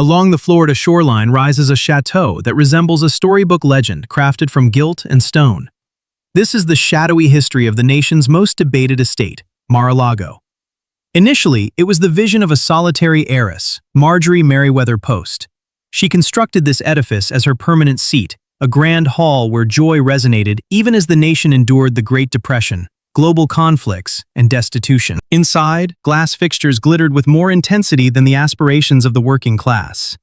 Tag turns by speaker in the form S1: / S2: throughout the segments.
S1: Along the Florida shoreline rises a chateau that resembles a storybook legend crafted from gilt and stone. This is the shadowy history of the nation's most debated estate, Mar-a-Lago. Initially, it was the vision of a solitary heiress, Marjorie Merriweather Post. She constructed this edifice as her permanent seat, a grand hall where joy resonated even as the nation endured the Great Depression, global conflicts, and destitution. Inside, glass fixtures glittered with more intensity than the aspirations of the working class.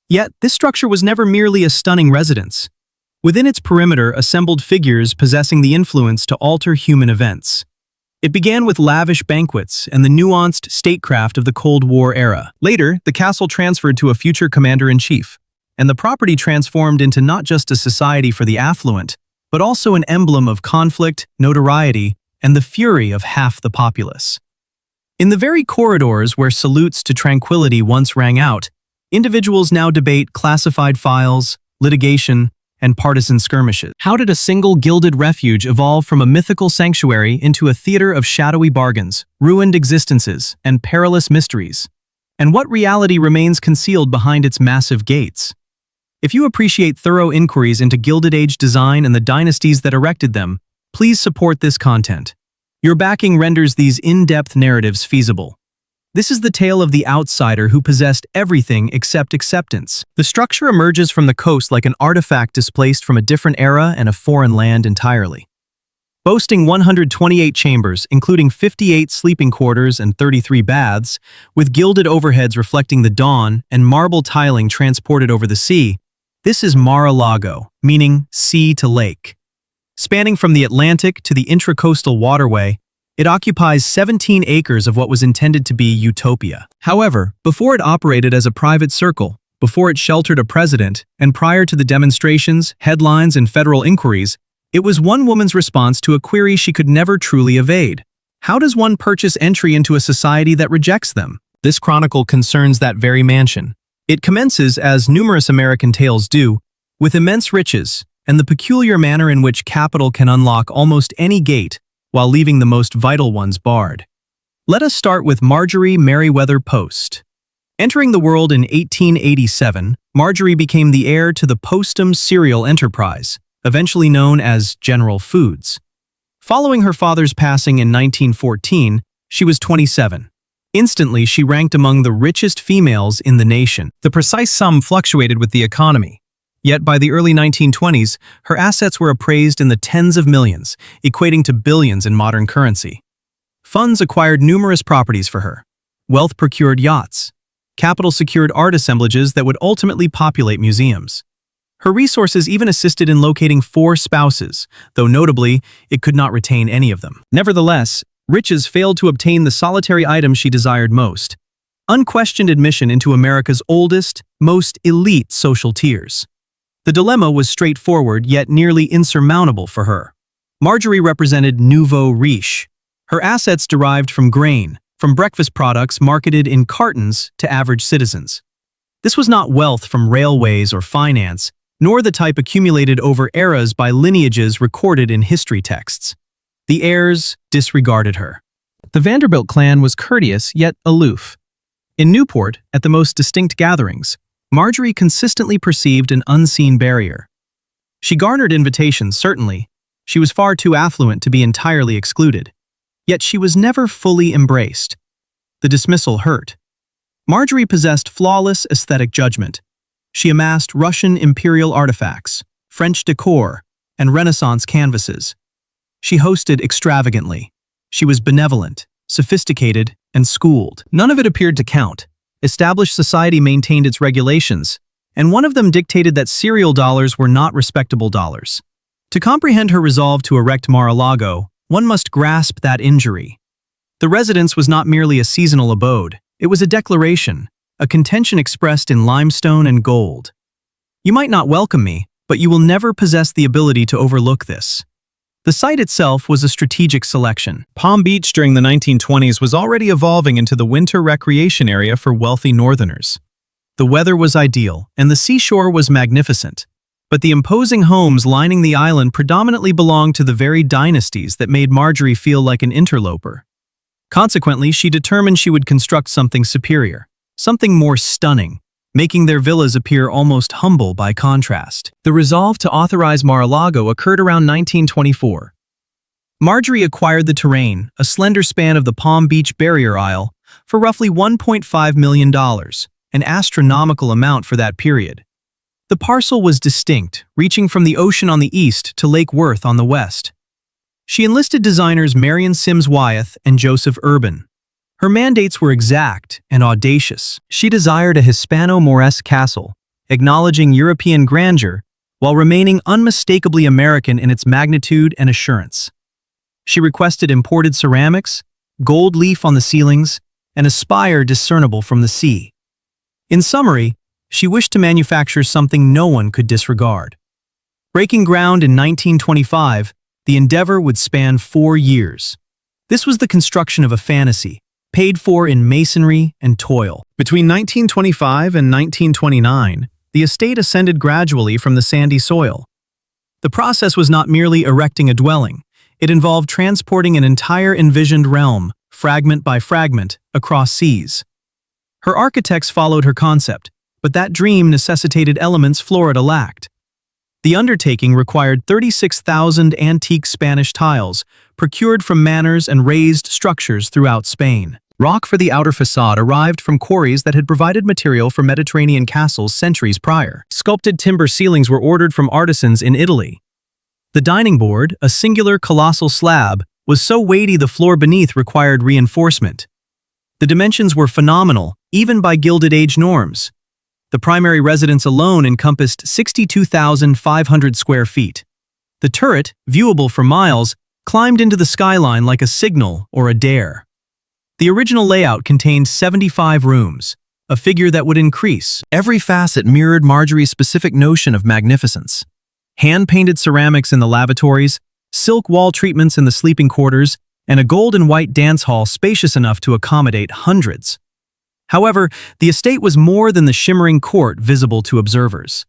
S1: Yet, this structure was never merely a stunning residence. Within its perimeter assembled figures possessing the influence to alter human events. It began with lavish banquets and the nuanced statecraft of the Cold War era. Later, the castle transferred to a future commander-in-chief, and the property transformed into not just a society for the affluent, but also an emblem of conflict, notoriety, and the fury of half the populace. In the very corridors where salutes to tranquility once rang out, individuals now debate classified files, litigation, and partisan skirmishes. How did a single gilded refuge evolve from a mythical sanctuary into a theater of shadowy bargains, ruined existences, and perilous mysteries? And what reality remains concealed behind its massive gates? If you appreciate thorough inquiries into Gilded Age design and the dynasties that erected them, please support this content. Your backing renders these in-depth narratives feasible. This is the tale of the outsider who possessed everything except acceptance. The structure emerges from the coast like an artifact displaced from a different era and a foreign land entirely. Boasting 128 chambers, including 58 sleeping quarters and 33 baths, with gilded overheads reflecting the dawn and marble tiling transported over the sea, this is Mar-a-Lago, meaning sea to lake. Spanning from the Atlantic to the intracoastal waterway, it occupies 17 acres of what was intended to be utopia. However, before it operated as a private circle, before it sheltered a president, and prior to the demonstrations, headlines, and federal inquiries, it was one woman's response to a query she could never truly evade. How does one purchase entry into a society that rejects them? This chronicle concerns that very mansion. It commences, as numerous American tales do, with immense riches and the peculiar manner in which capital can unlock almost any gate while leaving the most vital ones barred. Let us start with Marjorie Merriweather Post. Entering the world in 1887, Marjorie became the heir to the Postum cereal enterprise, eventually known as General Foods. Following her father's passing in 1914, she was 27. Instantly, she ranked among the richest females in the nation. The precise sum fluctuated with the economy. Yet by the early 1920s, her assets were appraised in the tens of millions, equating to billions in modern currency. Funds acquired numerous properties for her. Wealth procured yachts. Capital secured art assemblages that would ultimately populate museums. Her resources even assisted in locating 4 spouses, though notably, it could not retain any of them. Nevertheless, riches failed to obtain the solitary item she desired most: unquestioned admission into America's oldest, most elite social tiers. The dilemma was straightforward yet nearly insurmountable for her. Marjorie represented nouveau riche. Her assets derived from grain, from breakfast products marketed in cartons to average citizens. This was not wealth from railways or finance, nor the type accumulated over eras by lineages recorded in history texts. The heirs disregarded her. The Vanderbilt clan was courteous yet aloof. In Newport, at the most distinct gatherings, Marjorie consistently perceived an unseen barrier. She garnered invitations, certainly. She was far too affluent to be entirely excluded. Yet she was never fully embraced. The dismissal hurt. Marjorie possessed flawless aesthetic judgment. She amassed Russian imperial artifacts, French decor, and Renaissance canvases. She hosted extravagantly. She was benevolent, sophisticated, and schooled. None of it appeared to count. Established society maintained its regulations, and one of them dictated that cereal dollars were not respectable dollars. To comprehend her resolve to erect Mar-a-Lago, one must grasp that injury. The residence was not merely a seasonal abode, it was a declaration, a contention expressed in limestone and gold. You might not welcome me, but you will never possess the ability to overlook this. The site itself was a strategic selection. Palm Beach during the 1920s was already evolving into the winter recreation area for wealthy northerners. The weather was ideal, and the seashore was magnificent. But the imposing homes lining the island predominantly belonged to the very dynasties that made Marjorie feel like an interloper. Consequently, she determined she would construct something superior, something more stunning, making their villas appear almost humble by contrast. The resolve to authorize Mar-a-Lago occurred around 1924. Marjorie acquired the terrain, a slender span of the Palm Beach Barrier Isle, for roughly $1.5 million, an astronomical amount for that period. The parcel was distinct, reaching from the ocean on the east to Lake Worth on the west. She enlisted designers Marion Sims Wyeth and Joseph Urban. Her mandates were exact and audacious. She desired a Hispano-Moresque castle, acknowledging European grandeur while remaining unmistakably American in its magnitude and assurance. She requested imported ceramics, gold leaf on the ceilings, and a spire discernible from the sea. In summary, she wished to manufacture something no one could disregard. Breaking ground in 1925, the endeavor would span 4 years. This was the construction of a fantasy, paid for in masonry and toil. Between 1925 and 1929, the estate ascended gradually from the sandy soil. The process was not merely erecting a dwelling. It involved transporting an entire envisioned realm, fragment by fragment, across seas. Her architects followed her concept, but that dream necessitated elements Florida lacked. The undertaking required 36,000 antique Spanish tiles, procured from manors and raised structures throughout Spain. Rock for the outer facade arrived from quarries that had provided material for Mediterranean castles centuries prior. Sculpted timber ceilings were ordered from artisans in Italy. The dining board, a singular colossal slab, was so weighty the floor beneath required reinforcement. The dimensions were phenomenal, even by Gilded Age norms. The primary residence alone encompassed 62,500 square feet. The turret, viewable for miles, climbed into the skyline like a signal or a dare. The original layout contained 75 rooms, a figure that would increase. Every facet mirrored Marjorie's specific notion of magnificence. Hand-painted ceramics in the lavatories, silk wall treatments in the sleeping quarters, and a gold and white dance hall spacious enough to accommodate hundreds. However, the estate was more than the shimmering court visible to observers.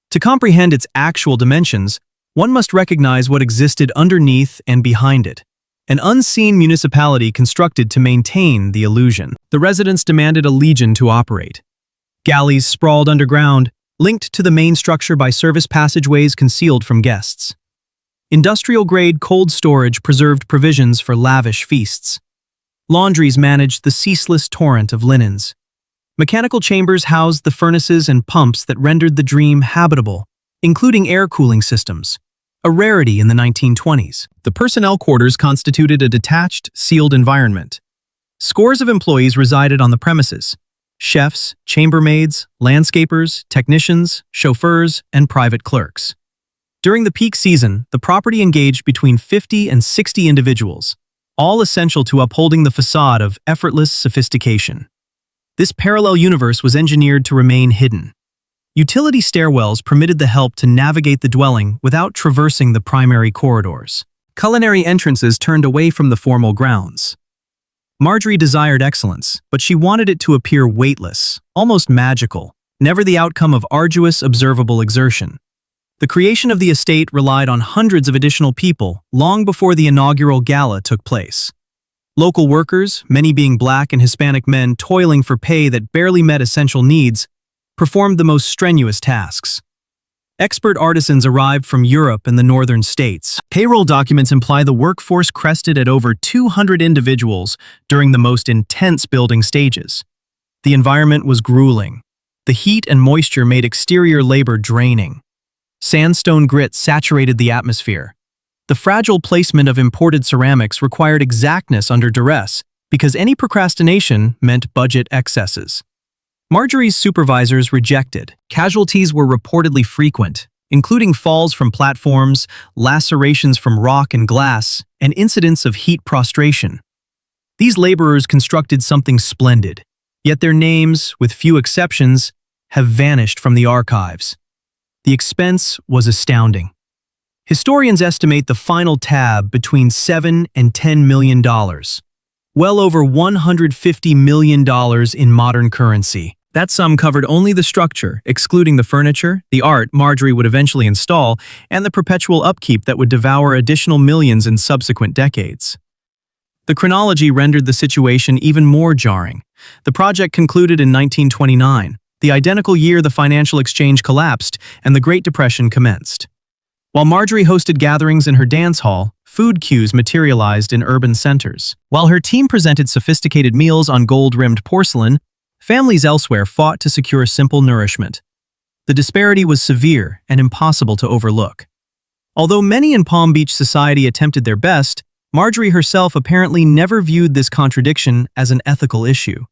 S1: To comprehend its actual dimensions, one must recognize what existed underneath and behind it. An unseen municipality constructed to maintain the illusion. The residents demanded a legion to operate. Galleys sprawled underground, linked to the main structure by service passageways concealed from guests. Industrial-grade cold storage preserved provisions for lavish feasts. Laundries managed the ceaseless torrent of linens. Mechanical chambers housed the furnaces and pumps that rendered the dream habitable, including air cooling systems, a rarity in the 1920s. The personnel quarters constituted a detached, sealed environment. Scores of employees resided on the premises: chefs, chambermaids, landscapers, technicians, chauffeurs, and private clerks. During the peak season, the property engaged between 50 and 60 individuals, all essential to upholding the facade of effortless sophistication. This parallel universe was engineered to remain hidden. Utility stairwells permitted the help to navigate the dwelling without traversing the primary corridors. Culinary entrances turned away from the formal grounds. Marjorie desired excellence, but she wanted it to appear weightless, almost magical, never the outcome of arduous, observable exertion. The creation of the estate relied on hundreds of additional people long before the inaugural gala took place. Local workers, many being Black and Hispanic men toiling for pay that barely met essential needs, performed the most strenuous tasks. Expert artisans arrived from Europe and the northern states. Payroll documents imply the workforce crested at over 200 individuals during the most intense building stages. The environment was grueling. The heat and moisture made exterior labor draining. Sandstone grit saturated the atmosphere. The fragile placement of imported ceramics required exactness under duress because any procrastination meant budget excesses. Marjorie's supervisors rejected. Casualties were reportedly frequent, including falls from platforms, lacerations from rock and glass, and incidents of heat prostration. These laborers constructed something splendid, yet their names, with few exceptions, have vanished from the archives. The expense was astounding. Historians estimate the final tab between $7 and $10 million, well over $150 million in modern currency. That sum covered only the structure, excluding the furniture, the art Marjorie would eventually install, and the perpetual upkeep that would devour additional millions in subsequent decades. The chronology rendered the situation even more jarring. The project concluded in 1929, the identical year the financial exchange collapsed and the Great Depression commenced. While Marjorie hosted gatherings in her dance hall, food queues materialized in urban centers. While her team presented sophisticated meals on gold-rimmed porcelain, families elsewhere fought to secure simple nourishment. The disparity was severe and impossible to overlook. Although many in Palm Beach society attempted their best, Marjorie herself apparently never viewed this contradiction as an ethical issue.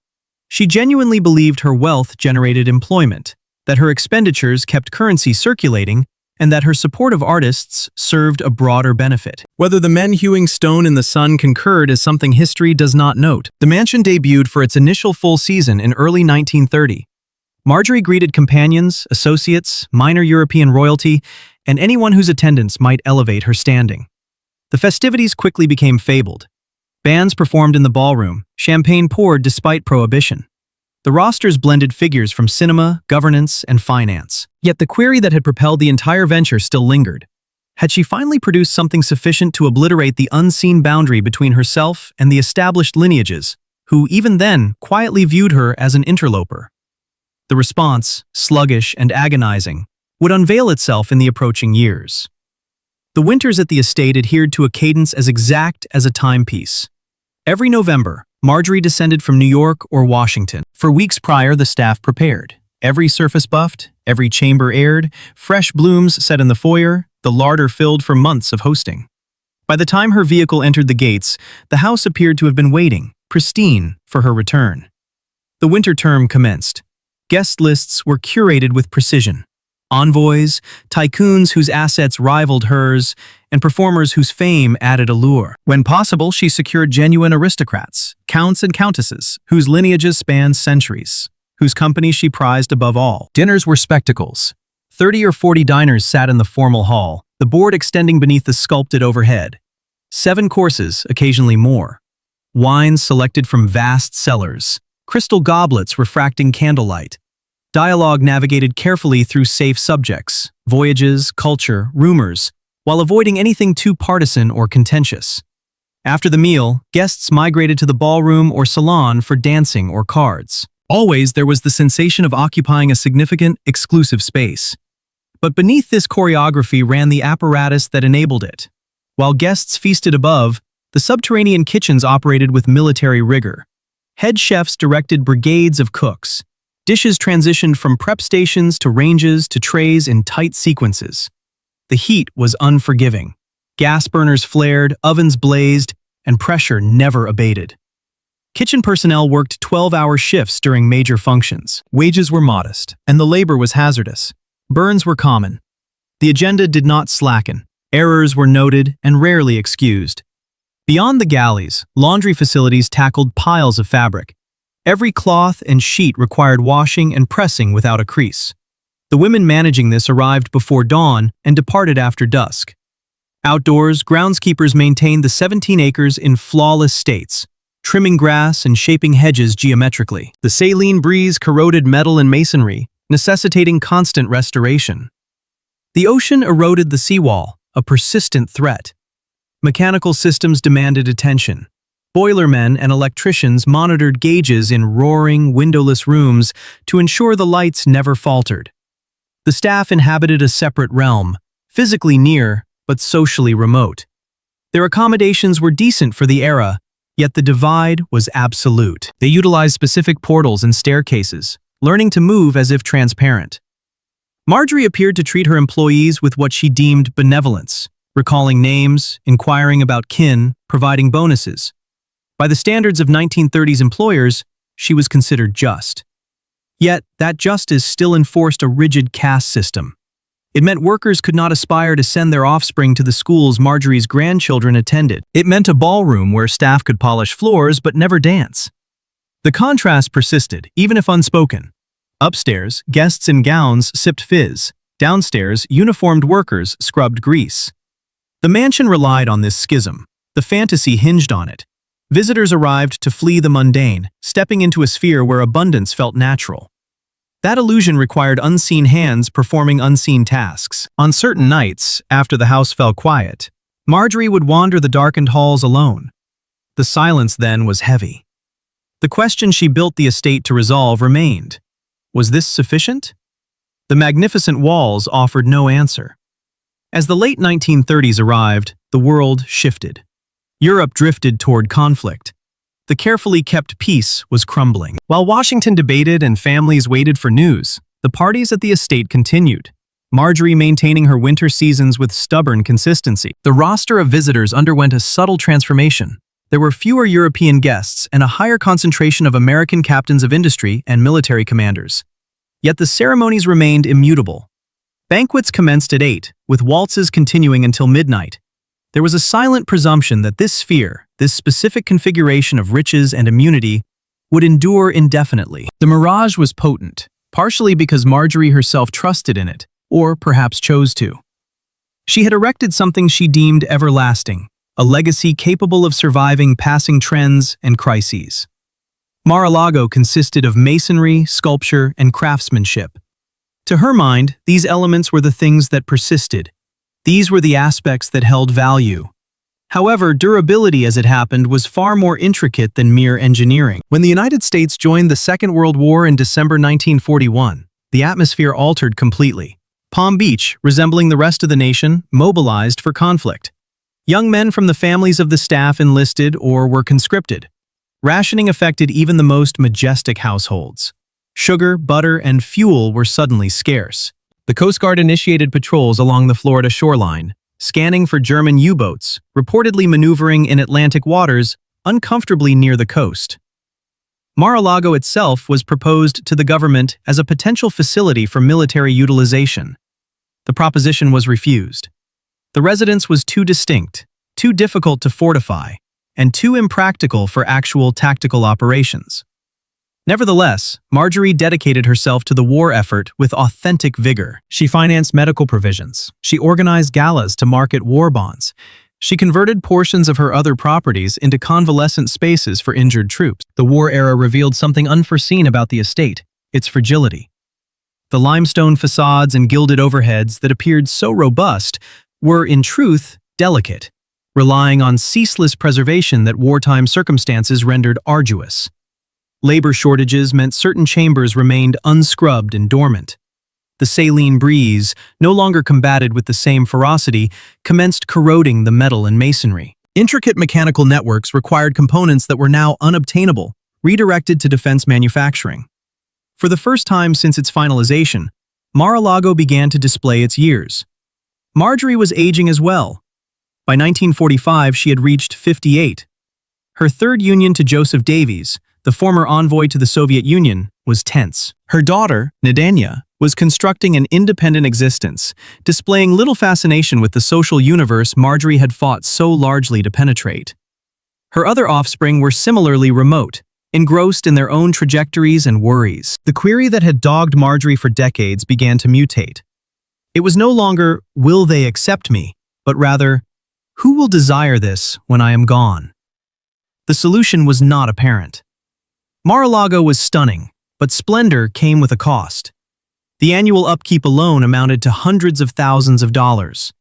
S1: She genuinely believed her wealth generated employment, that her expenditures kept currency circulating, and that her support of artists served a broader benefit. Whether the men hewing stone in the sun concurred is something history does not note. The mansion debuted for its initial full season in early 1930. Marjorie greeted companions, associates, minor European royalty, and anyone whose attendance might elevate her standing. The festivities quickly became fabled. Bands performed in the ballroom, champagne poured despite prohibition. The rosters blended figures from cinema, governance, and finance. Yet the query that had propelled the entire venture still lingered. Had she finally produced something sufficient to obliterate the unseen boundary between herself and the established lineages, who even then quietly viewed her as an interloper? The response, sluggish and agonizing, would unveil itself in the approaching years. The winters at the estate adhered to a cadence as exact as a timepiece. Every November, Marjorie descended from New York or Washington. For weeks prior, the staff prepared. Every surface buffed, every chamber aired, fresh blooms set in the foyer, the larder filled for months of hosting. By the time her vehicle entered the gates, the house appeared to have been waiting, pristine, for her return. The winter term commenced. Guest lists were curated with precision. Envoys, tycoons whose assets rivaled hers, and performers whose fame added allure. When possible, she secured genuine aristocrats, counts and countesses, whose lineages spanned centuries, whose company she prized above all. Dinners were spectacles. 30 or 40 diners sat in the formal hall, the board extending beneath the sculpted overhead. 7 courses, occasionally more. Wines selected from vast cellars, crystal goblets refracting candlelight. Dialogue navigated carefully through safe subjects, voyages, culture, rumors, while avoiding anything too partisan or contentious. After the meal, guests migrated to the ballroom or salon for dancing or cards. Always there was the sensation of occupying a significant, exclusive space. But beneath this choreography ran the apparatus that enabled it. While guests feasted above, the subterranean kitchens operated with military rigor. Head chefs directed brigades of cooks. Dishes transitioned from prep stations to ranges to trays in tight sequences. The heat was unforgiving. Gas burners flared, ovens blazed, and pressure never abated. Kitchen personnel worked 12-hour shifts during major functions. Wages were modest, and the labor was hazardous. Burns were common. The agenda did not slacken. Errors were noted and rarely excused. Beyond the galleys, laundry facilities tackled piles of fabric. Every cloth and sheet required washing and pressing without a crease. The women managing this arrived before dawn and departed after dusk. Outdoors, groundskeepers maintained the 17 acres in flawless states, trimming grass and shaping hedges geometrically. The saline breeze corroded metal and masonry, necessitating constant restoration. The ocean eroded the seawall, a persistent threat. Mechanical systems demanded attention. Boilermen and electricians monitored gauges in roaring, windowless rooms to ensure the lights never faltered. The staff inhabited a separate realm, physically near but socially remote. Their accommodations were decent for the era, yet the divide was absolute. They utilized specific portals and staircases, learning to move as if transparent. Marjorie appeared to treat her employees with what she deemed benevolence, recalling names, inquiring about kin, providing bonuses. By the standards of 1930s employers, she was considered just. Yet, that justice still enforced a rigid caste system. It meant workers could not aspire to send their offspring to the schools Marjorie's grandchildren attended. It meant a ballroom where staff could polish floors but never dance. The contrast persisted, even if unspoken. Upstairs, guests in gowns sipped fizz. Downstairs, uniformed workers scrubbed grease. The mansion relied on this schism. The fantasy hinged on it. Visitors arrived to flee the mundane, stepping into a sphere where abundance felt natural. That illusion required unseen hands performing unseen tasks. On certain nights, after the house fell quiet, Marjorie would wander the darkened halls alone. The silence then was heavy. The question she built the estate to resolve remained. Was this sufficient? The magnificent walls offered no answer. As the late 1930s arrived, the world shifted. Europe drifted toward conflict. The carefully kept peace was crumbling. While Washington debated and families waited for news, the parties at the estate continued, Marjorie maintaining her winter seasons with stubborn consistency. The roster of visitors underwent a subtle transformation. There were fewer European guests and a higher concentration of American captains of industry and military commanders. Yet the ceremonies remained immutable. Banquets commenced at 8, with waltzes continuing until midnight. There was a silent presumption that this sphere, this specific configuration of riches and immunity, would endure indefinitely. The mirage was potent, partially because Marjorie herself trusted in it, or perhaps chose to. She had erected something she deemed everlasting, a legacy capable of surviving passing trends and crises. Mar-a-Lago consisted of masonry, sculpture, and craftsmanship. To her mind, these elements were the things that persisted. These were the aspects that held value. However, durability, as it happened, was far more intricate than mere engineering. When the United States joined the Second World War in December 1941, the atmosphere altered completely. Palm Beach, resembling the rest of the nation, mobilized for conflict. Young men from the families of the staff enlisted or were conscripted. Rationing affected even the most majestic households. Sugar, butter, and fuel were suddenly scarce. The Coast Guard initiated patrols along the Florida shoreline, scanning for German U-boats, reportedly maneuvering in Atlantic waters uncomfortably near the coast. Mar-a-Lago itself was proposed to the government as a potential facility for military utilization. The proposition was refused. The residence was too distinct, too difficult to fortify, and too impractical for actual tactical operations. Nevertheless, Marjorie dedicated herself to the war effort with authentic vigor. She financed medical provisions. She organized galas to market war bonds. She converted portions of her other properties into convalescent spaces for injured troops. The war era revealed something unforeseen about the estate, its fragility. The limestone facades and gilded overheads that appeared so robust were, in truth, delicate, relying on ceaseless preservation that wartime circumstances rendered arduous. Labor shortages meant certain chambers remained unscrubbed and dormant. The saline breeze, no longer combated with the same ferocity, commenced corroding the metal and masonry. Intricate mechanical networks required components that were now unobtainable, redirected to defense manufacturing. For the first time since its finalization, Mar-a-Lago began to display its years. Marjorie was aging as well. By 1945, she had reached 58. Her third union to Joseph Davies, the former envoy to the Soviet Union, was tense. Her daughter, Nadania, was constructing an independent existence, displaying little fascination with the social universe Marjorie had fought so largely to penetrate. Her other offspring were similarly remote, engrossed in their own trajectories and worries. The query that had dogged Marjorie for decades began to mutate. It was no longer, will they accept me, but rather, who will desire this when I am gone? The solution was not apparent. Mar-a-Lago was stunning, but splendor came with a cost. The annual upkeep alone amounted to hundreds of thousands of dollars.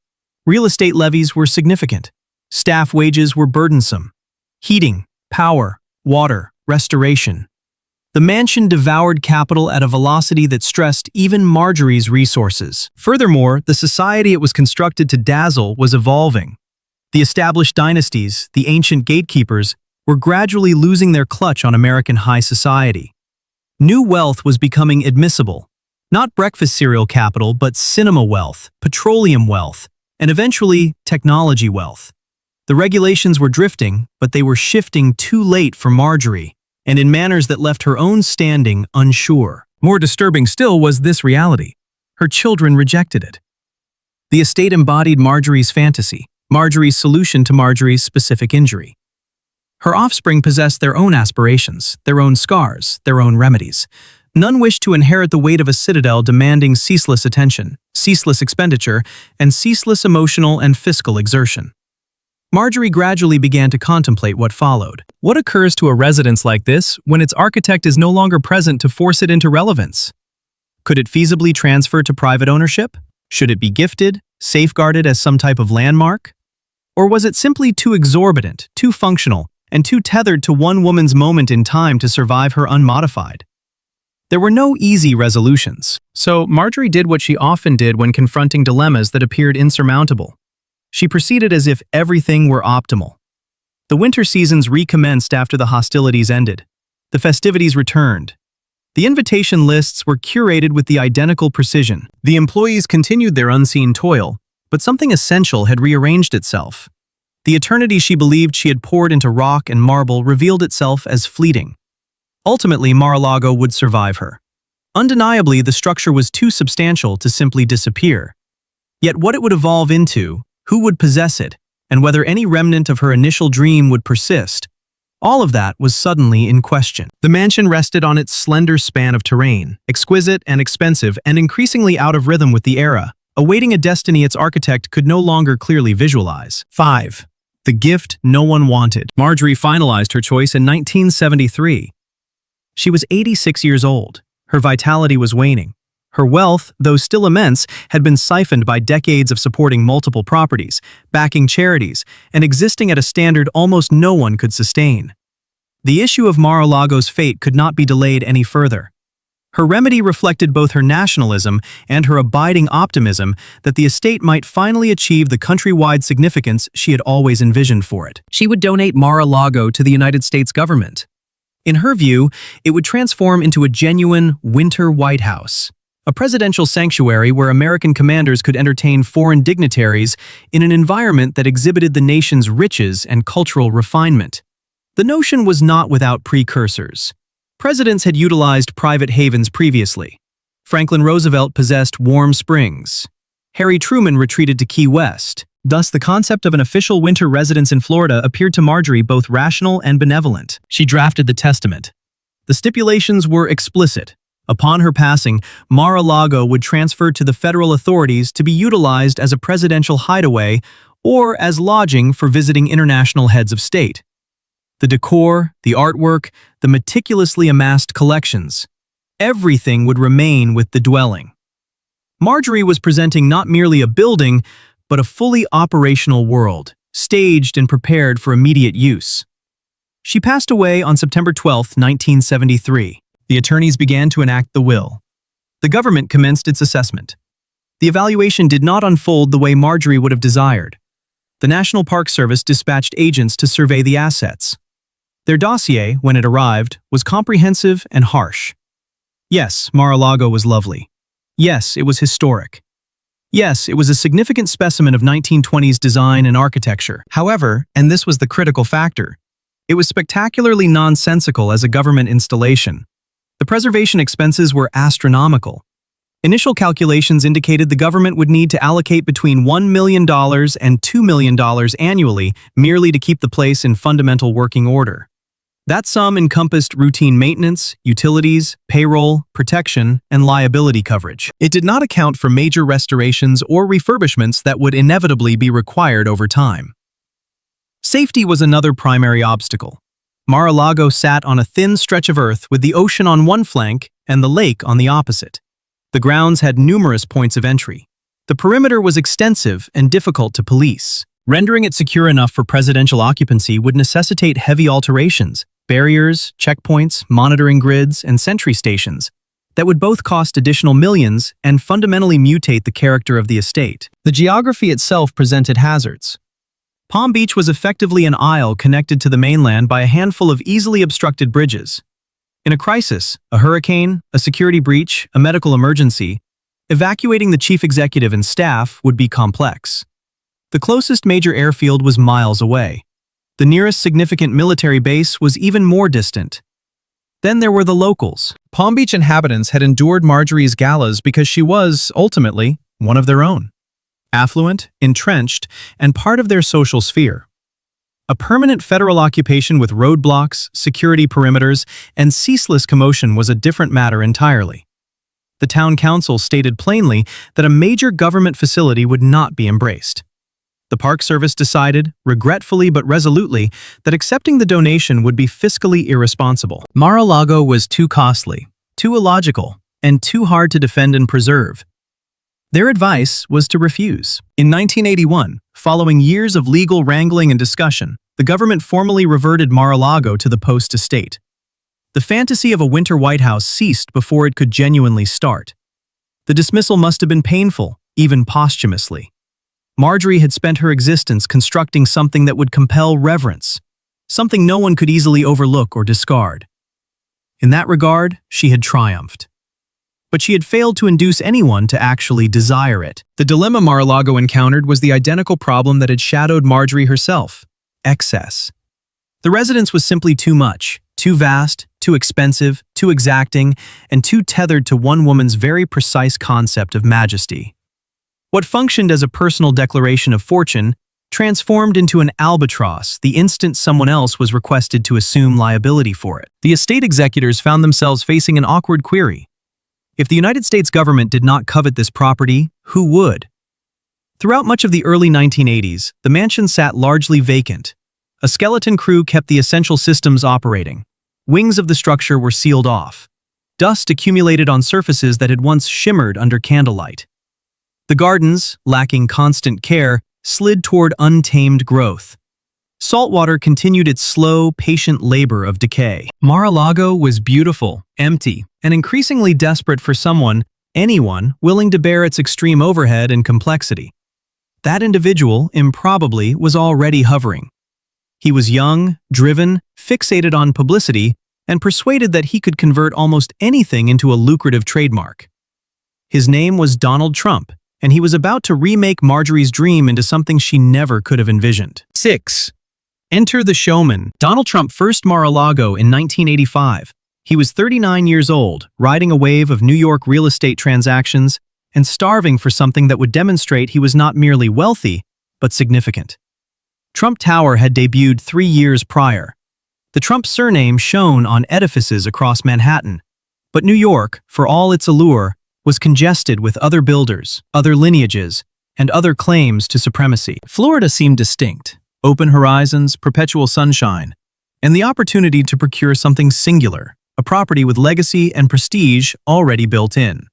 S1: Real estate levies were significant. Staff wages were burdensome. Heating, power, water, restoration. The mansion devoured capital at a velocity that stressed even Marjorie's resources. Furthermore, the society it was constructed to dazzle was evolving. The established dynasties, the ancient gatekeepers, were gradually losing their clutch on American high society. New wealth was becoming admissible. Not breakfast cereal capital, but cinema wealth, petroleum wealth, and eventually technology wealth. The regulations were drifting, but they were shifting too late for Marjorie, and in manners that left her own standing unsure. More disturbing still was this reality. Her children rejected it. The estate embodied Marjorie's fantasy, Marjorie's solution to Marjorie's specific injury. Her offspring possessed their own aspirations, their own scars, their own remedies. None wished to inherit the weight of a citadel demanding ceaseless attention, ceaseless expenditure, and ceaseless emotional and fiscal exertion. Marjorie gradually began to contemplate what followed. What occurs to a residence like this when its architect is no longer present to force it into relevance? Could it feasibly transfer to private ownership? Should it be gifted, safeguarded as some type of landmark? Or was it simply too exorbitant, too functional, and too tethered to one woman's moment in time to survive her unmodified? There were no easy resolutions, so Marjorie did what she often did when confronting dilemmas that appeared insurmountable. She proceeded as if everything were optimal. The winter seasons recommenced after the hostilities ended. The festivities returned. The invitation lists were curated with the identical precision. The employees continued their unseen toil, but something essential had rearranged itself. The eternity she believed she had poured into rock and marble revealed itself as fleeting. Ultimately, Mar-a-Lago would survive her. Undeniably, the structure was too substantial to simply disappear. Yet what it would evolve into, who would possess it, and whether any remnant of her initial dream would persist, all of that was suddenly in question. The mansion rested on its slender span of terrain, exquisite and expensive and increasingly out of rhythm with the era, awaiting a destiny its architect could no longer clearly visualize. 5. The gift no one wanted. Marjorie finalized her choice in 1973. She was 86 years old. Her vitality was waning. Her wealth, though still immense, had been siphoned by decades of supporting multiple properties, backing charities, and existing at a standard almost no one could sustain. The issue of Mar-a-Lago's fate could not be delayed any further. Her remedy reflected both her nationalism and her abiding optimism that the estate might finally achieve the countrywide significance she had always envisioned for it. She would donate Mar-a-Lago to the United States government. In her view, it would transform into a genuine winter White House, a presidential sanctuary where American commanders could entertain foreign dignitaries in an environment that exhibited the nation's riches and cultural refinement. The notion was not without precursors. Presidents had utilized private havens previously. Franklin Roosevelt possessed Warm Springs. Harry Truman retreated to Key West. Thus, the concept of an official winter residence in Florida appeared to Marjorie both rational and benevolent. She drafted the testament. The stipulations were explicit. Upon her passing, Mar-a-Lago would transfer to the federal authorities to be utilized as a presidential hideaway or as lodging for visiting international heads of state. The decor, the artwork, the meticulously amassed collections, everything would remain with the dwelling. Marjorie was presenting not merely a building, but a fully operational world, staged and prepared for immediate use. She passed away on September 12, 1973. The attorneys began to enact the will. The government commenced its assessment. The evaluation did not unfold the way Marjorie would have desired. The National Park Service dispatched agents to survey the assets. Their dossier, when it arrived, was comprehensive and harsh. Yes, Mar-a-Lago was lovely. Yes, it was historic. Yes, it was a significant specimen of 1920s design and architecture. However, and this was the critical factor, it was spectacularly nonsensical as a government installation. The preservation expenses were astronomical. Initial calculations indicated the government would need to allocate between $1 million and $2 million annually merely to keep the place in fundamental working order. That sum encompassed routine maintenance, utilities, payroll, protection, and liability coverage. It did not account for major restorations or refurbishments that would inevitably be required over time. Safety was another primary obstacle. Mar-a-Lago sat on a thin stretch of earth with the ocean on one flank and the lake on the opposite. The grounds had numerous points of entry. The perimeter was extensive and difficult to police. Rendering it secure enough for presidential occupancy would necessitate heavy alterations, barriers, checkpoints, monitoring grids, and sentry stations that would both cost additional millions and fundamentally mutate the character of the estate. The geography itself presented hazards. Palm Beach was effectively an isle connected to the mainland by a handful of easily obstructed bridges. In a crisis, a hurricane, a security breach, a medical emergency, evacuating the chief executive and staff would be complex. The closest major airfield was miles away. The nearest significant military base was even more distant. Then there were the locals. Palm Beach inhabitants had endured Marjorie's galas because she was, ultimately, one of their own. Affluent, entrenched, and part of their social sphere. A permanent federal occupation with roadblocks, security perimeters, and ceaseless commotion was a different matter entirely. The town council stated plainly that a major government facility would not be embraced. The Park Service decided, regretfully but resolutely, that accepting the donation would be fiscally irresponsible. Mar-a-Lago was too costly, too illogical, and too hard to defend and preserve. Their advice was to refuse. In 1981, following years of legal wrangling and discussion, the government formally reverted Mar-a-Lago to the Post estate. The fantasy of a winter White House ceased before it could genuinely start. The dismissal must have been painful, even posthumously. Marjorie had spent her existence constructing something that would compel reverence, something no one could easily overlook or discard. In that regard, she had triumphed. But she had failed to induce anyone to actually desire it. The dilemma Mar-a-Lago encountered was the identical problem that had shadowed Marjorie herself: excess. The residence was simply too much, too vast, too expensive, too exacting, and too tethered to one woman's very precise concept of majesty. What functioned as a personal declaration of fortune transformed into an albatross the instant someone else was requested to assume liability for it. The estate executors found themselves facing an awkward query. If the United States government did not covet this property, who would? Throughout much of the early 1980s, the mansion sat largely vacant. A skeleton crew kept the essential systems operating. Wings of the structure were sealed off. Dust accumulated on surfaces that had once shimmered under candlelight. The gardens, lacking constant care, slid toward untamed growth. Saltwater continued its slow, patient labor of decay. Mar-a-Lago was beautiful, empty, and increasingly desperate for anyone, willing to bear its extreme overhead and complexity. That individual, improbably, was already hovering. He was young, driven, fixated on publicity, and persuaded that he could convert almost anything into a lucrative trademark. His name was Donald Trump, and he was about to remake Marjorie's dream into something she never could have envisioned. 6. Enter the showman. Donald Trump first Mar-a-Lago in 1985. He was 39 years old, riding a wave of New York real estate transactions and starving for something that would demonstrate he was not merely wealthy, but significant. Trump Tower had debuted 3 years prior. The Trump surname shone on edifices across Manhattan, but New York, for all its allure, was congested with other builders, other lineages, and other claims to supremacy. Florida seemed distinct: open horizons, perpetual sunshine, and the opportunity to procure something singular, a property with legacy and prestige already built in.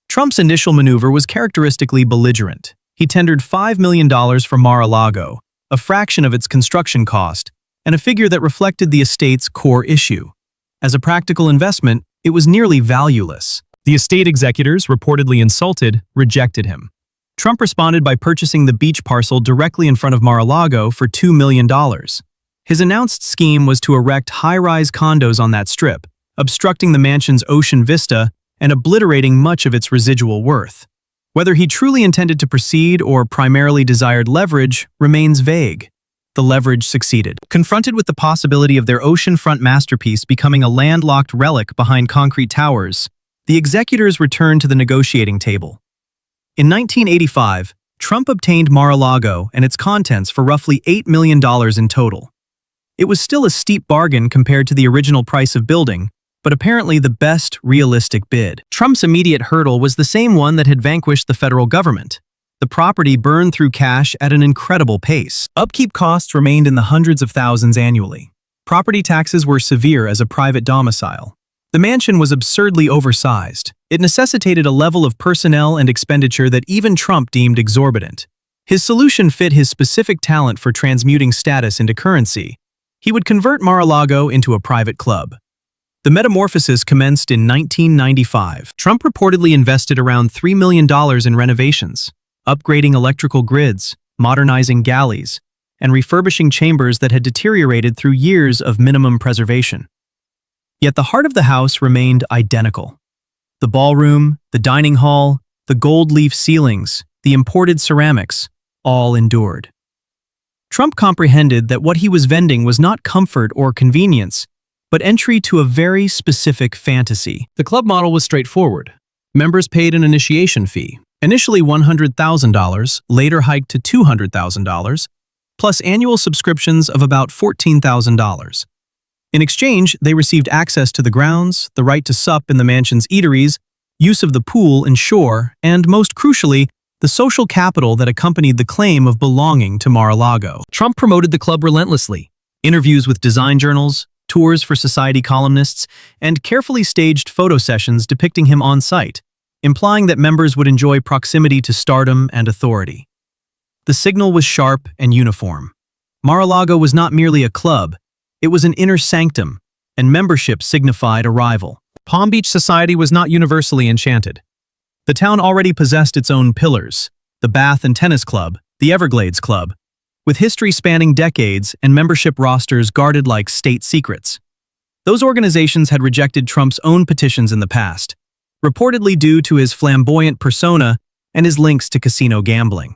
S1: Trump's initial maneuver was characteristically belligerent. He tendered $5 million for Mar-a-Lago, a fraction of its construction cost, and a figure that reflected the estate's core issue. As a practical investment, it was nearly valueless. The estate executors, reportedly insulted, rejected him. Trump responded by purchasing the beach parcel directly in front of Mar-a-Lago for $2 million. His announced scheme was to erect high-rise condos on that strip, obstructing the mansion's ocean vista and obliterating much of its residual worth. Whether he truly intended to proceed or primarily desired leverage remains vague. The leverage succeeded. Confronted with the possibility of their oceanfront masterpiece becoming a landlocked relic behind concrete towers, the executors returned to the negotiating table. In 1985, Trump obtained Mar-a-Lago and its contents for roughly $8 million in total. It was still a steep bargain compared to the original price of building, but apparently the best realistic bid. Trump's immediate hurdle was the same one that had vanquished the federal government. The property burned through cash at an incredible pace. Upkeep costs remained in the hundreds of thousands annually. Property taxes were severe as a private domicile. The mansion was absurdly oversized. It necessitated a level of personnel and expenditure that even Trump deemed exorbitant. His solution fit his specific talent for transmuting status into currency. He would convert Mar-a-Lago into a private club. The metamorphosis commenced in 1995. Trump reportedly invested around $3 million in renovations, upgrading electrical grids, modernizing galleys, and refurbishing chambers that had deteriorated through years of minimum preservation. Yet the heart of the house remained identical. The ballroom, the dining hall, the gold-leaf ceilings, the imported ceramics, all endured. Trump comprehended that what he was vending was not comfort or convenience, but entry to a very specific fantasy. The club model was straightforward. Members paid an initiation fee, initially $100,000, later hiked to $200,000, plus annual subscriptions of about $14,000. In exchange, they received access to the grounds, the right to sup in the mansion's eateries, use of the pool and shore, and, most crucially, the social capital that accompanied the claim of belonging to Mar-a-Lago. Trump promoted the club relentlessly. Interviews with design journals, tours for society columnists, and carefully staged photo sessions depicting him on site, implying that members would enjoy proximity to stardom and authority. The signal was sharp and uniform. Mar-a-Lago was not merely a club, it was an inner sanctum, and membership signified arrival. Palm Beach society was not universally enchanted. The town already possessed its own pillars, the Bath and Tennis Club, the Everglades Club, with history spanning decades and membership rosters guarded like state secrets. Those organizations had rejected Trump's own petitions in the past, reportedly due to his flamboyant persona and his links to casino gambling.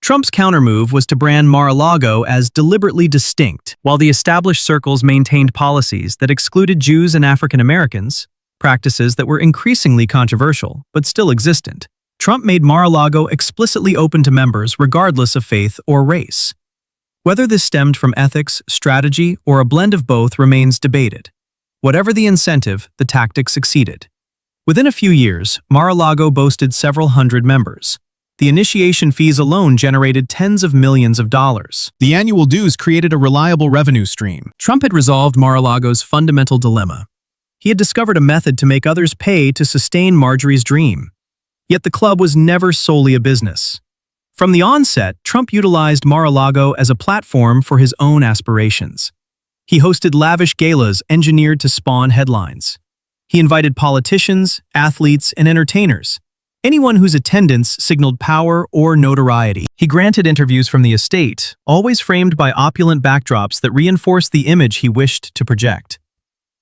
S1: Trump's countermove was to brand Mar-a-Lago as deliberately distinct, while the established circles maintained policies that excluded Jews and African Americans, practices that were increasingly controversial but still existent. Trump made Mar-a-Lago explicitly open to members regardless of faith or race. Whether this stemmed from ethics, strategy, or a blend of both remains debated. Whatever the incentive, the tactic succeeded. Within a few years, Mar-a-Lago boasted several hundred members. The initiation fees alone generated tens of millions of dollars. The annual dues created a reliable revenue stream. Trump had resolved Mar-a-Lago's fundamental dilemma. He had discovered a method to make others pay to sustain Marjorie's dream. Yet the club was never solely a business. From the onset, Trump utilized Mar-a-Lago as a platform for his own aspirations. He hosted lavish galas engineered to spawn headlines. He invited politicians, athletes, and entertainers, anyone whose attendance signaled power or notoriety. He granted interviews from the estate, always framed by opulent backdrops that reinforced the image he wished to project.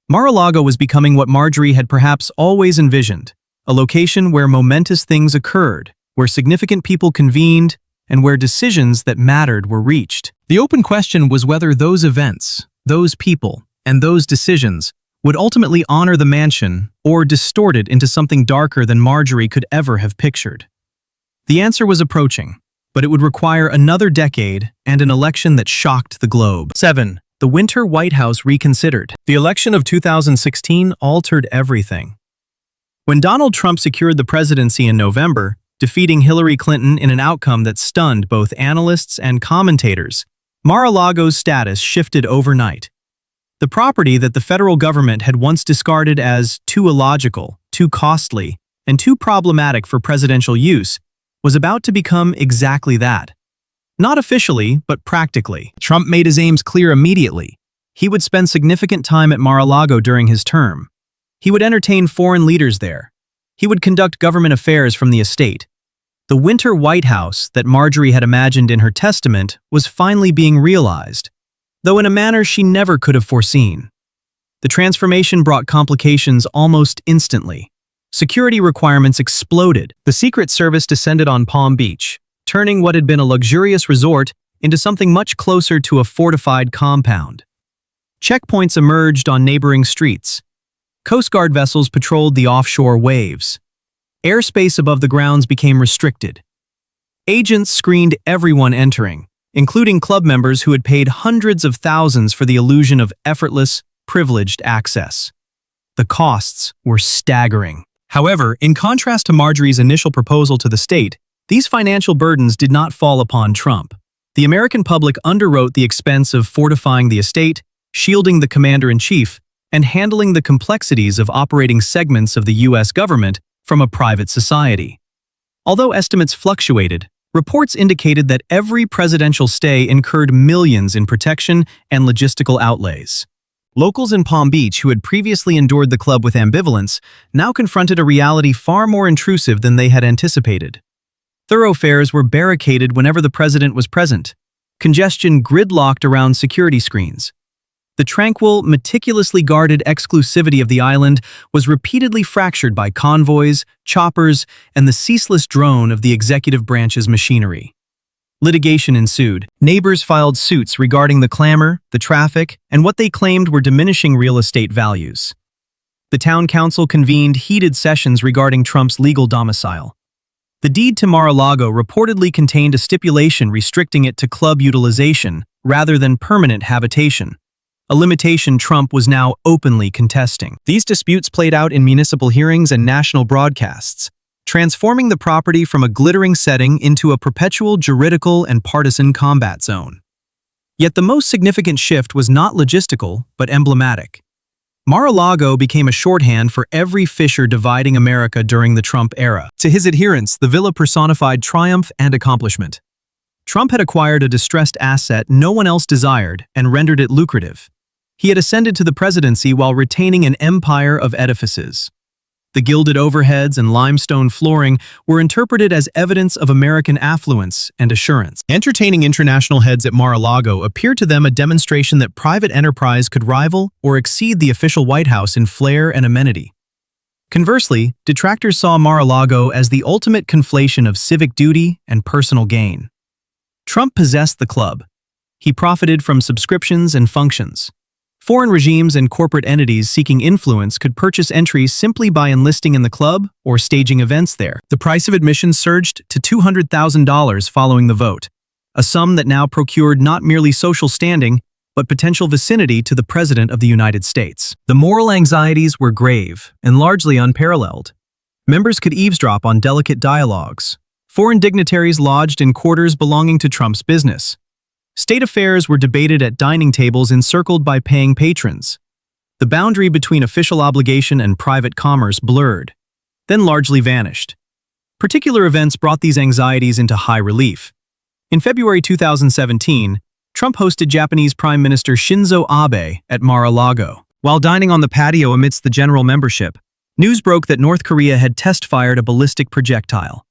S1: Mar-a-Lago was becoming what Marjorie had perhaps always envisioned, a location where momentous things occurred, where significant people convened, and where decisions that mattered were reached. The open question was whether those events, those people, and those decisions would ultimately honor the mansion or distort it into something darker than Marjorie could ever have pictured. The answer was approaching, but it would require another decade and an election that shocked the globe. 7. The Winter White House reconsidered. The election of 2016 altered everything. When Donald Trump secured the presidency in November, defeating Hillary Clinton in an outcome that stunned both analysts and commentators, Mar-a-Lago's status shifted overnight. The property that the federal government had once discarded as too illogical, too costly, and too problematic for presidential use was about to become exactly that. Not officially, but practically. Trump made his aims clear immediately. He would spend significant time at Mar-a-Lago during his term. He would entertain foreign leaders there. He would conduct government affairs from the estate. The Winter White House that Marjorie had imagined in her testament was finally being realized, though in a manner she never could have foreseen. The transformation brought complications almost instantly. Security requirements exploded. The Secret Service descended on Palm Beach, turning what had been a luxurious resort into something much closer to a fortified compound. Checkpoints emerged on neighboring streets. Coast Guard vessels patrolled the offshore waves. Airspace above the grounds became restricted. Agents screened everyone entering, including club members who had paid hundreds of thousands for the illusion of effortless, privileged access. The costs were staggering. However, in contrast to Marjorie's initial proposal to the state, these financial burdens did not fall upon Trump. The American public underwrote the expense of fortifying the estate, shielding the commander-in-chief, and handling the complexities of operating segments of the U.S. government from a private society. Although estimates fluctuated, reports indicated that every presidential stay incurred millions in protection and logistical outlays. Locals in Palm Beach who had previously endured the club with ambivalence now confronted a reality far more intrusive than they had anticipated. Thoroughfares were barricaded whenever the president was present. Congestion gridlocked around security screens. The tranquil, meticulously guarded exclusivity of the island was repeatedly fractured by convoys, choppers, and the ceaseless drone of the executive branch's machinery. Litigation ensued. Neighbors filed suits regarding the clamor, the traffic, and what they claimed were diminishing real estate values. The town council convened heated sessions regarding Trump's legal domicile. The deed to Mar-a-Lago reportedly contained a stipulation restricting it to club utilization rather than permanent habitation, a limitation Trump was now openly contesting. These disputes played out in municipal hearings and national broadcasts, transforming the property from a glittering setting into a perpetual juridical and partisan combat zone. Yet the most significant shift was not logistical, but emblematic. Mar-a-Lago became a shorthand for every fissure dividing America during the Trump era. To his adherents, the villa personified triumph and accomplishment. Trump had acquired a distressed asset no one else desired and rendered it lucrative. He had ascended to the presidency while retaining an empire of edifices. The gilded overheads and limestone flooring were interpreted as evidence of American affluence and assurance. Entertaining international heads at Mar-a-Lago appeared to them a demonstration that private enterprise could rival or exceed the official White House in flair and amenity. Conversely, detractors saw Mar-a-Lago as the ultimate conflation of civic duty and personal gain. Trump possessed the club. He profited from subscriptions and functions. Foreign regimes and corporate entities seeking influence could purchase entries simply by enlisting in the club or staging events there. The price of admission surged to $200,000 following the vote, a sum that now procured not merely social standing, but potential vicinity to the President of the United States. The moral anxieties were grave and largely unparalleled. Members could eavesdrop on delicate dialogues. Foreign dignitaries lodged in quarters belonging to Trump's business. State affairs were debated at dining tables encircled by paying patrons. The boundary between official obligation and private commerce blurred, then largely vanished. Particular events brought these anxieties into high relief. In February 2017, Trump hosted Japanese Prime Minister Shinzo Abe at Mar-a-Lago. While dining on the patio amidst the general membership, news broke that North Korea had test-fired a ballistic projectile.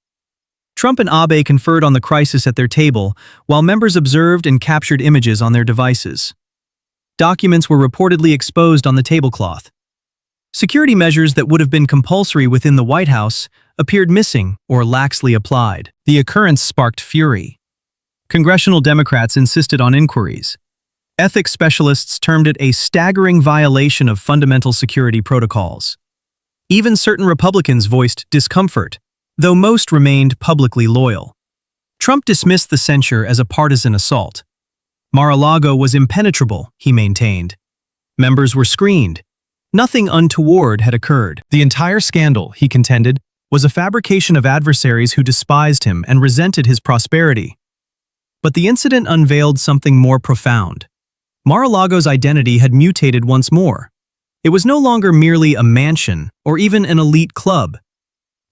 S1: Trump and Abe conferred on the crisis at their table, while members observed and captured images on their devices. Documents were reportedly exposed on the tablecloth. Security measures that would have been compulsory within the White House appeared missing or laxly applied. The occurrence sparked fury. Congressional Democrats insisted on inquiries. Ethics specialists termed it a staggering violation of fundamental security protocols. Even certain Republicans voiced discomfort, though most remained publicly loyal. Trump dismissed the censure as a partisan assault. Mar-a-Lago was impenetrable, he maintained. Members were screened. Nothing untoward had occurred. The entire scandal, he contended, was a fabrication of adversaries who despised him and resented his prosperity. But the incident unveiled something more profound. Mar-a-Lago's identity had mutated once more. It was no longer merely a mansion or even an elite club.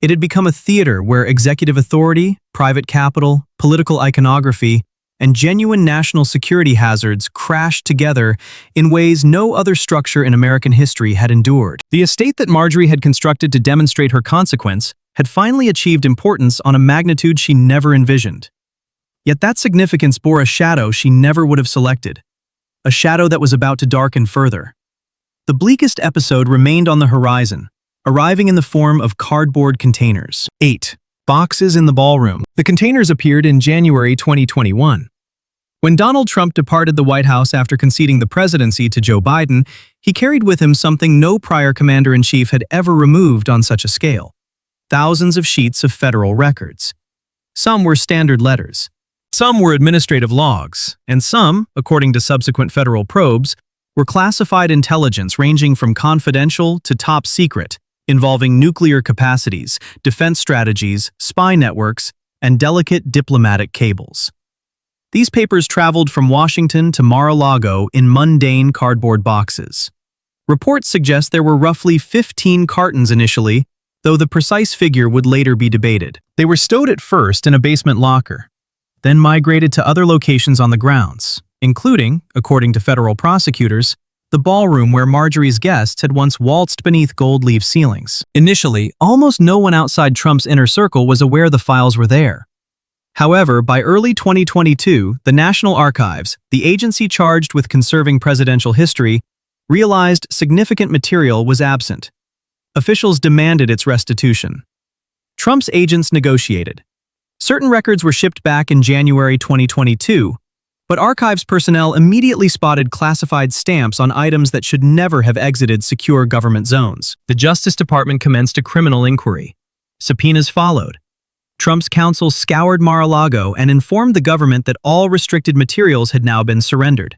S1: It had become a theater where executive authority, private capital, political iconography, and genuine national security hazards crashed together in ways no other structure in American history had endured. The estate that Marjorie had constructed to demonstrate her consequence had finally achieved importance on a magnitude she never envisioned. Yet that significance bore a shadow she never would have selected, a shadow that was about to darken further. The bleakest episode remained on the horizon, arriving in the form of cardboard containers. 8. Boxes in the ballroom. The containers appeared in January 2021. When Donald Trump departed the White House after conceding the presidency to Joe Biden, he carried with him something no prior commander-in-chief had ever removed on such a scale: thousands of sheets of federal records. Some were standard letters. Some were administrative logs, and some, according to subsequent federal probes, were classified intelligence ranging from confidential to top secret, involving nuclear capacities, defense strategies, spy networks, and delicate diplomatic cables. These papers traveled from Washington to Mar-a-Lago in mundane cardboard boxes. Reports suggest there were roughly 15 cartons initially, though the precise figure would later be debated. They were stowed at first in a basement locker, then migrated to other locations on the grounds, including, according to federal prosecutors, the ballroom where Marjorie's guests had once waltzed beneath gold-leaf ceilings. Initially, almost no one outside Trump's inner circle was aware the files were there. However, by early 2022, the National Archives, the agency charged with conserving presidential history, realized significant material was absent. Officials demanded its restitution. Trump's agents negotiated. Certain records were shipped back in January 2022, but archives personnel immediately spotted classified stamps on items that should never have exited secure government zones. The Justice Department commenced a criminal inquiry. Subpoenas followed. Trump's counsel scoured Mar-a-Lago and informed the government that all restricted materials had now been surrendered.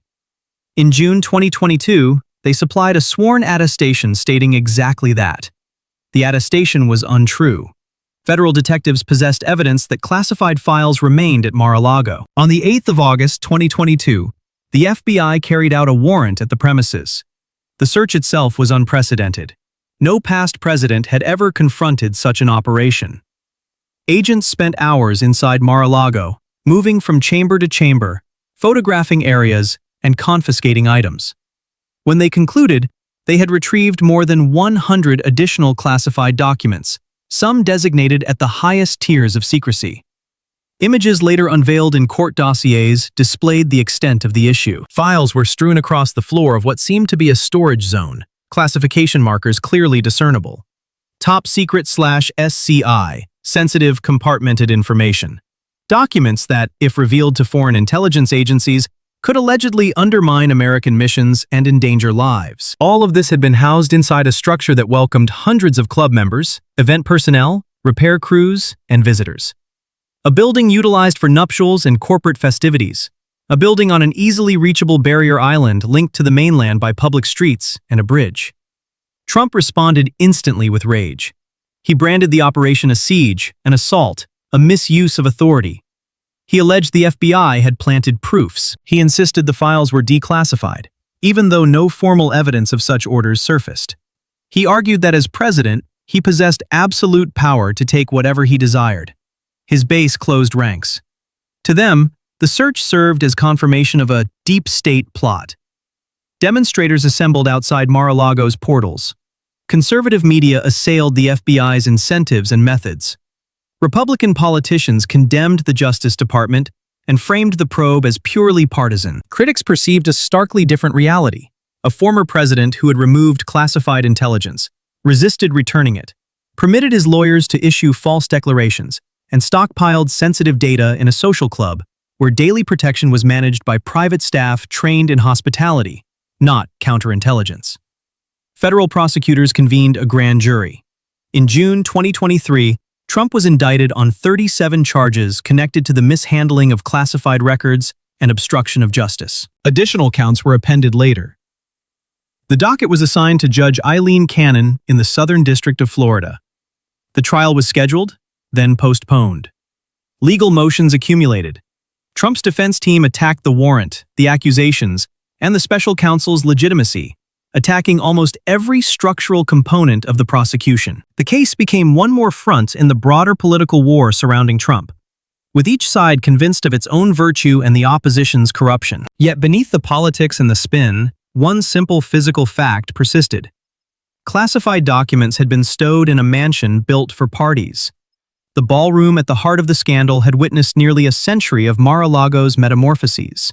S1: In June 2022, they supplied a sworn attestation stating exactly that. The attestation was untrue. Federal detectives possessed evidence that classified files remained at Mar-a-Lago. On the 8th of August 2022, the FBI carried out a warrant at the premises. The search itself was unprecedented. No past president had ever confronted such an operation. Agents spent hours inside Mar-a-Lago, moving from chamber to chamber, photographing areas, and confiscating items. When they concluded, they had retrieved more than 100 additional classified documents, some designated at the highest tiers of secrecy. Images later unveiled in court dossiers displayed the extent of the issue. Files were strewn across the floor of what seemed to be a storage zone, classification markers clearly discernible. Top secret/SCI, sensitive compartmented information. Documents that, if revealed to foreign intelligence agencies, could allegedly undermine American missions and endanger lives. All of this had been housed inside a structure that welcomed hundreds of club members, event personnel, repair crews, and visitors. A building utilized for nuptials and corporate festivities. A building on an easily reachable barrier island linked to the mainland by public streets and a bridge. Trump responded instantly with rage. He branded the operation a siege, an assault, a misuse of authority. He alleged the FBI had planted proofs. He insisted the files were declassified, even though no formal evidence of such orders surfaced. He argued that as president, he possessed absolute power to take whatever he desired. His base closed ranks. To them, the search served as confirmation of a deep state plot. Demonstrators assembled outside Mar-a-Lago's portals. Conservative media assailed the FBI's incentives and methods. Republican politicians condemned the Justice Department and framed the probe as purely partisan. Critics perceived a starkly different reality. A former president who had removed classified intelligence, resisted returning it, permitted his lawyers to issue false declarations, and stockpiled sensitive data in a social club where daily protection was managed by private staff trained in hospitality, not counterintelligence. Federal prosecutors convened a grand jury. In June 2023, Trump was indicted on 37 charges connected to the mishandling of classified records and obstruction of justice. Additional counts were appended later. The docket was assigned to Judge Eileen Cannon in the Southern District of Florida. The trial was scheduled, then postponed. Legal motions accumulated. Trump's defense team attacked the warrant, the accusations, and the special counsel's legitimacy, attacking almost every structural component of the prosecution. The case became one more front in the broader political war surrounding Trump, with each side convinced of its own virtue and the opposition's corruption. Yet beneath the politics and the spin, one simple physical fact persisted. Classified documents had been stowed in a mansion built for parties. The ballroom at the heart of the scandal had witnessed nearly a century of Mar-a-Lago's metamorphoses.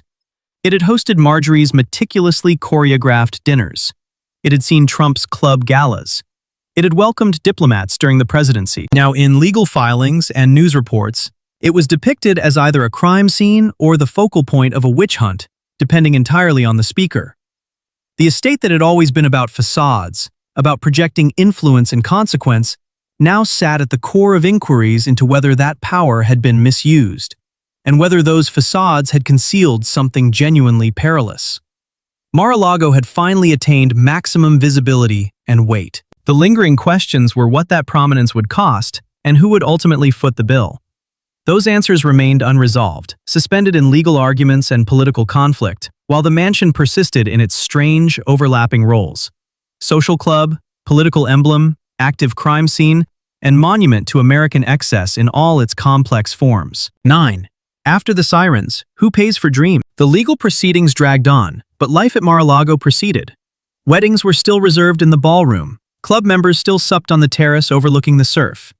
S1: It had hosted Marjorie's meticulously choreographed dinners. It had seen Trump's club galas. It had welcomed diplomats during the presidency. Now, in legal filings and news reports, it was depicted as either a crime scene or the focal point of a witch hunt, depending entirely on the speaker. The estate that had always been about facades, about projecting influence and consequence, now sat at the core of inquiries into whether that power had been misused, and whether those facades had concealed something genuinely perilous. Mar-a-Lago had finally attained maximum visibility and weight. The lingering questions were what that prominence would cost and who would ultimately foot the bill. Those answers remained unresolved, suspended in legal arguments and political conflict, while the mansion persisted in its strange, overlapping roles: social club, political emblem, active crime scene, and monument to American excess in all its complex forms. 9. After the sirens, who pays for dreams? The legal proceedings dragged on, but life at Mar-a-Lago proceeded. Weddings were still reserved in the ballroom. Club members still supped on the terrace overlooking the surf.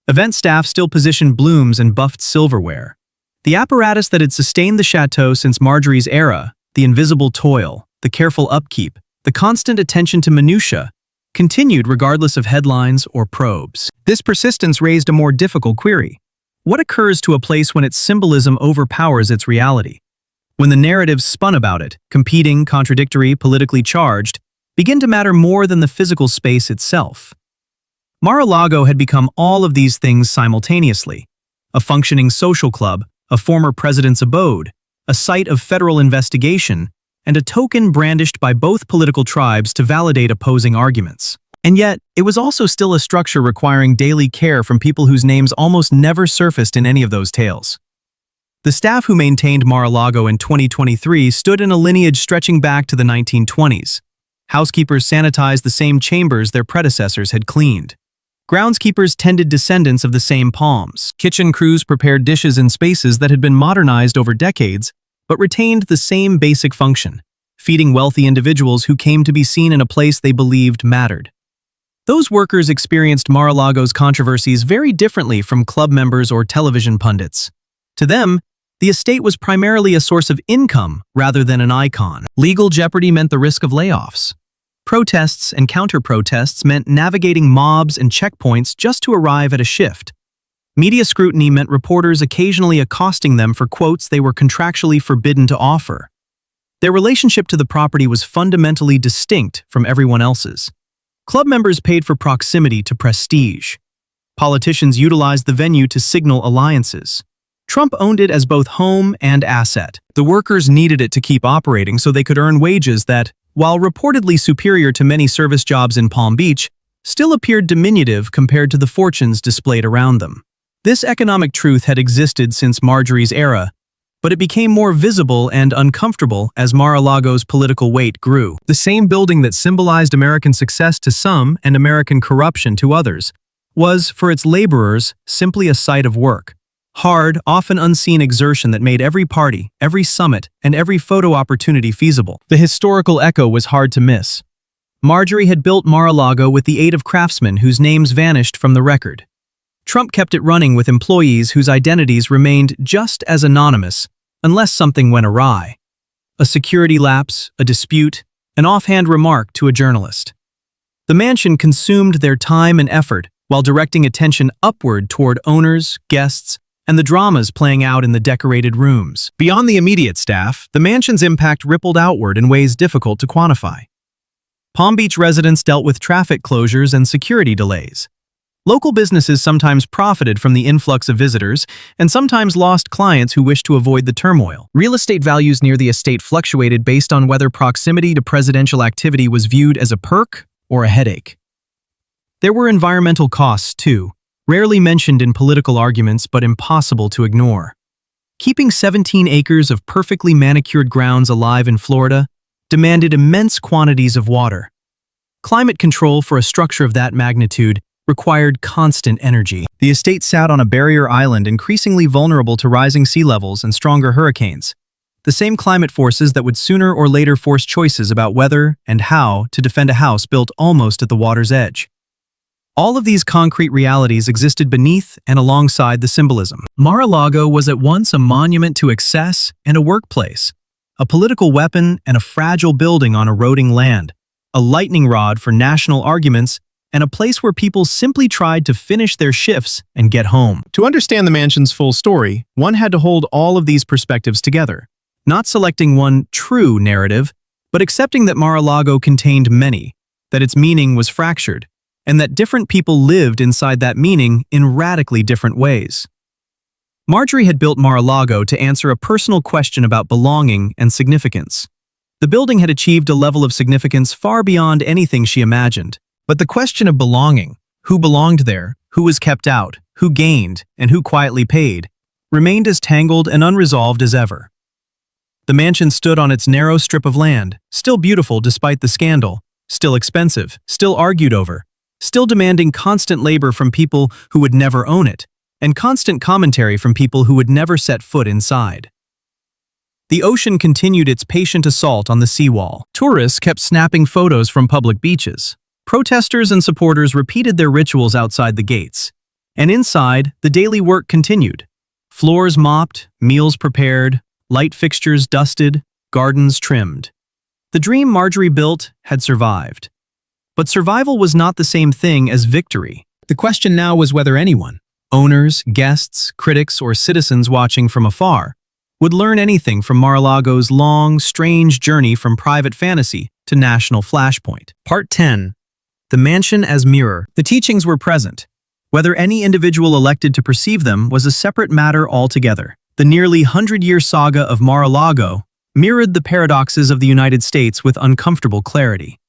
S1: Event staff still positioned blooms and buffed silverware. The apparatus that had sustained the chateau since Marjorie's era, the invisible toil, the careful upkeep, the constant attention to minutiae, continued regardless of headlines or probes. This persistence raised a more difficult query. What occurs to a place when its symbolism overpowers its reality? When the narratives spun about it, competing, contradictory, politically charged, begin to matter more than the physical space itself. Mar-a-Lago had become all of these things simultaneously: a functioning social club, a former president's abode, a site of federal investigation, and a token brandished by both political tribes to validate opposing arguments. And yet, it was also still a structure requiring daily care from people whose names almost never surfaced in any of those tales. The staff who maintained Mar-a-Lago in 2023 stood in a lineage stretching back to the 1920s. Housekeepers sanitized the same chambers their predecessors had cleaned. Groundskeepers tended descendants of the same palms. Kitchen crews prepared dishes in spaces that had been modernized over decades, but retained the same basic function: feeding wealthy individuals who came to be seen in a place they believed mattered. Those workers experienced Mar-a-Lago's controversies very differently from club members or television pundits. To them, the estate was primarily a source of income rather than an icon. Legal jeopardy meant the risk of layoffs. Protests and counter-protests meant navigating mobs and checkpoints just to arrive at a shift. Media scrutiny meant reporters occasionally accosting them for quotes they were contractually forbidden to offer. Their relationship to the property was fundamentally distinct from everyone else's. Club members paid for proximity to prestige. Politicians utilized the venue to signal alliances. Trump owned it as both home and asset. The workers needed it to keep operating so they could earn wages that, while reportedly superior to many service jobs in Palm Beach, still appeared diminutive compared to the fortunes displayed around them. This economic truth had existed since Marjorie's era, but it became more visible and uncomfortable as Mar-a-Lago's political weight grew. The same building that symbolized American success to some and American corruption to others was, for its laborers, simply a site of work. Hard, often unseen exertion that made every party, every summit, and every photo opportunity feasible. The historical echo was hard to miss. Marjorie had built Mar-a-Lago with the aid of craftsmen whose names vanished from the record. Trump kept it running with employees whose identities remained just as anonymous, unless something went awry. A security lapse, a dispute, an offhand remark to a journalist. The mansion consumed their time and effort while directing attention upward toward owners, guests, and the dramas playing out in the decorated rooms. Beyond the immediate staff, the mansion's impact rippled outward in ways difficult to quantify. Palm Beach residents dealt with traffic closures and security delays. Local businesses sometimes profited from the influx of visitors and sometimes lost clients who wished to avoid the turmoil. Real estate values near the estate fluctuated based on whether proximity to presidential activity was viewed as a perk or a headache. There were environmental costs, too, rarely mentioned in political arguments but impossible to ignore. Keeping 17 acres of perfectly manicured grounds alive in Florida demanded immense quantities of water. Climate control for a structure of that magnitude required constant energy. The estate sat on a barrier island increasingly vulnerable to rising sea levels and stronger hurricanes, the same climate forces that would sooner or later force choices about whether and how to defend a house built almost at the water's edge. All of these concrete realities existed beneath and alongside the symbolism. Mar-a-Lago was at once a monument to excess and a workplace, a political weapon and a fragile building on eroding land, a lightning rod for national arguments, and a place where people simply tried to finish their shifts and get home. To understand the mansion's full story, one had to hold all of these perspectives together, not selecting one true narrative, but accepting that Mar-a-Lago contained many, that its meaning was fractured, and that different people lived inside that meaning in radically different ways. Marjorie had built Mar-a-Lago to answer a personal question about belonging and significance. The building had achieved a level of significance far beyond anything she imagined. But the question of belonging, who belonged there, who was kept out, who gained, and who quietly paid, remained as tangled and unresolved as ever. The mansion stood on its narrow strip of land, still beautiful despite the scandal, still expensive, still argued over, still demanding constant labor from people who would never own it, and constant commentary from people who would never set foot inside. The ocean continued its patient assault on the seawall. Tourists kept snapping photos from public beaches. Protesters and supporters repeated their rituals outside the gates. And inside, the daily work continued. Floors mopped, meals prepared, light fixtures dusted, gardens trimmed. The dream Marjorie built had survived. But survival was not the same thing as victory. The question now was whether anyone, owners, guests, critics, or citizens watching from afar, would learn anything from Mar-a-Lago's long, strange journey from private fantasy to national flashpoint. Part 10. The mansion as mirror. The teachings were present. Whether any individual elected to perceive them was a separate matter altogether. The nearly 100-year saga of Mar-a-Lago mirrored the paradoxes of the United States with uncomfortable clarity.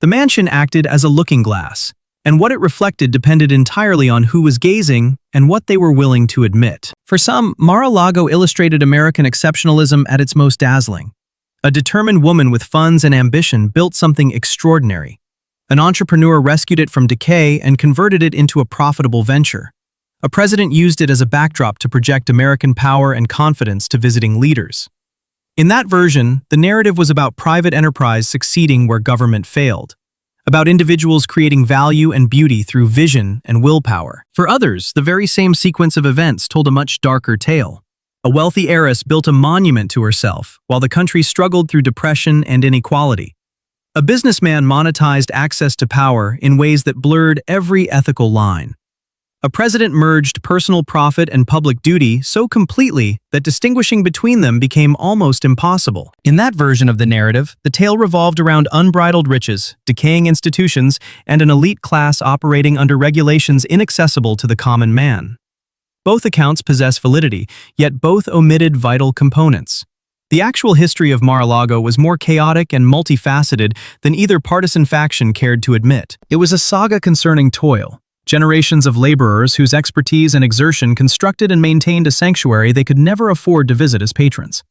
S1: The mansion acted as a looking glass, and what it reflected depended entirely on who was gazing and what they were willing to admit. For some, Mar-a-Lago illustrated American exceptionalism at its most dazzling. A determined woman with funds and ambition built something extraordinary. An entrepreneur rescued it from decay and converted it into a profitable venture. A president used it as a backdrop to project American power and confidence to visiting leaders. In that version, the narrative was about private enterprise succeeding where government failed, about individuals creating value and beauty through vision and willpower. For others, the very same sequence of events told a much darker tale. A wealthy heiress built a monument to herself, while the country struggled through depression and inequality. A businessman monetized access to power in ways that blurred every ethical line. A president merged personal profit and public duty so completely that distinguishing between them became almost impossible. In that version of the narrative, the tale revolved around unbridled riches, decaying institutions, and an elite class operating under regulations inaccessible to the common man. Both accounts possess validity, yet both omitted vital components. The actual history of Mar-a-Lago was more chaotic and multifaceted than either partisan faction cared to admit. It was a saga concerning toil. Generations of laborers whose expertise and exertion constructed and maintained a sanctuary they could never afford to visit as patrons.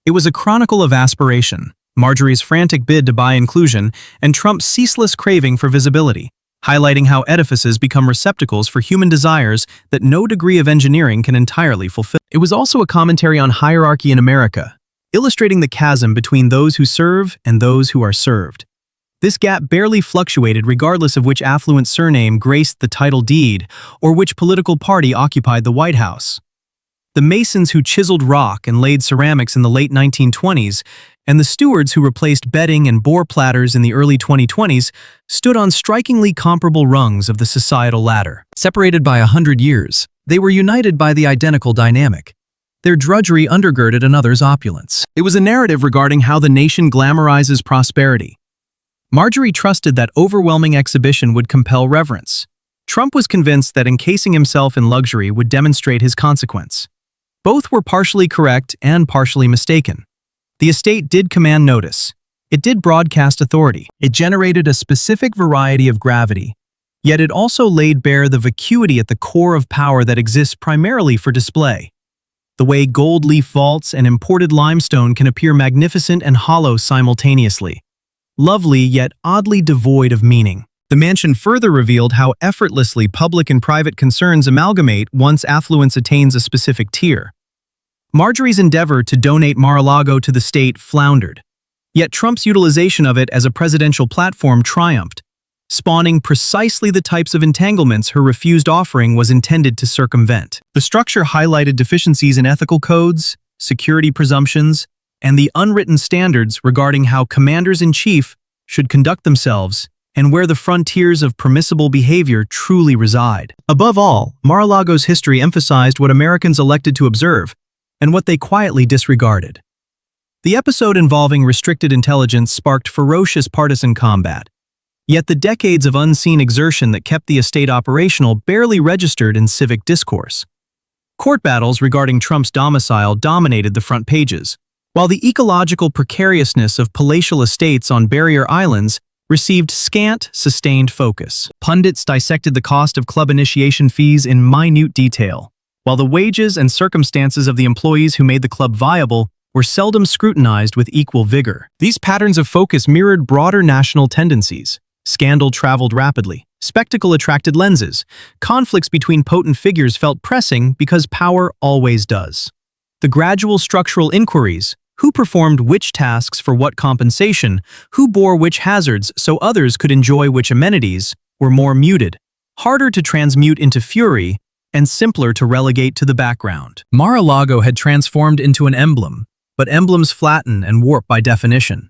S1: It was a chronicle of aspiration, Marjorie's frantic bid to buy inclusion, and Trump's ceaseless craving for visibility, highlighting how edifices become receptacles for human desires that no degree of engineering can entirely fulfill. It was also a commentary on hierarchy in America, illustrating the chasm between those who serve and those who are served. This gap barely fluctuated regardless of which affluent surname graced the title deed or which political party occupied the White House. The masons who chiseled rock and laid ceramics in the late 1920s and the stewards who replaced bedding and boar platters in the early 2020s stood on strikingly comparable rungs of the societal ladder. Separated by 100 years, they were united by the identical dynamic. Their drudgery undergirded another's opulence. It was a narrative regarding how the nation glamorizes prosperity. Marjorie trusted that overwhelming exhibition would compel reverence. Trump was convinced that encasing himself in luxury would demonstrate his consequence. Both were partially correct and partially mistaken. The estate did command notice. It did broadcast authority. It generated a specific variety of gravity. Yet it also laid bare the vacuity at the core of power that exists primarily for display. The way gold leaf vaults and imported limestone can appear magnificent and hollow simultaneously. Lovely yet oddly devoid of meaning. The mansion further revealed how effortlessly public and private concerns amalgamate once affluence attains a specific tier. Marjorie's endeavor to donate Mar-a-Lago to the state floundered, yet Trump's utilization of it as a presidential platform triumphed, spawning precisely the types of entanglements her refused offering was intended to circumvent. The structure highlighted deficiencies in ethical codes, security presumptions, and the unwritten standards regarding how commanders-in-chief should conduct themselves and where the frontiers of permissible behavior truly reside. Above all, Mar-a-Lago's history emphasized what Americans elected to observe and what they quietly disregarded. The episode involving restricted intelligence sparked ferocious partisan combat, yet the decades of unseen exertion that kept the estate operational barely registered in civic discourse. Court battles regarding Trump's domicile dominated the front pages, while the ecological precariousness of palatial estates on barrier islands received scant, sustained focus. Pundits dissected the cost of club initiation fees in minute detail, while the wages and circumstances of the employees who made the club viable were seldom scrutinized with equal vigor. These patterns of focus mirrored broader national tendencies. Scandal traveled rapidly. Spectacle attracted lenses. Conflicts between potent figures felt pressing because power always does. The gradual structural inquiries, who performed which tasks for what compensation, who bore which hazards so others could enjoy which amenities, were more muted, harder to transmute into fury, and simpler to relegate to the background. Mar-a-Lago had transformed into an emblem, but emblems flatten and warp by definition.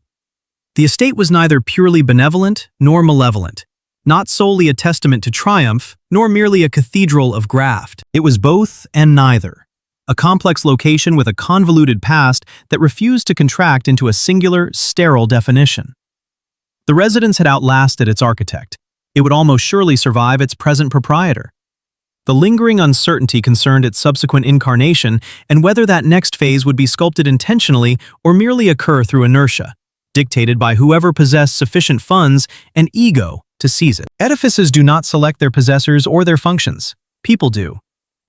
S1: The estate was neither purely benevolent nor malevolent, not solely a testament to triumph, nor merely a cathedral of graft. It was both and neither. A complex location with a convoluted past that refused to contract into a singular, sterile definition. The residence had outlasted its architect. It would almost surely survive its present proprietor. The lingering uncertainty concerned its subsequent incarnation and whether that next phase would be sculpted intentionally or merely occur through inertia, dictated by whoever possessed sufficient funds and ego to seize it. Edifices do not select their possessors or their functions. People do.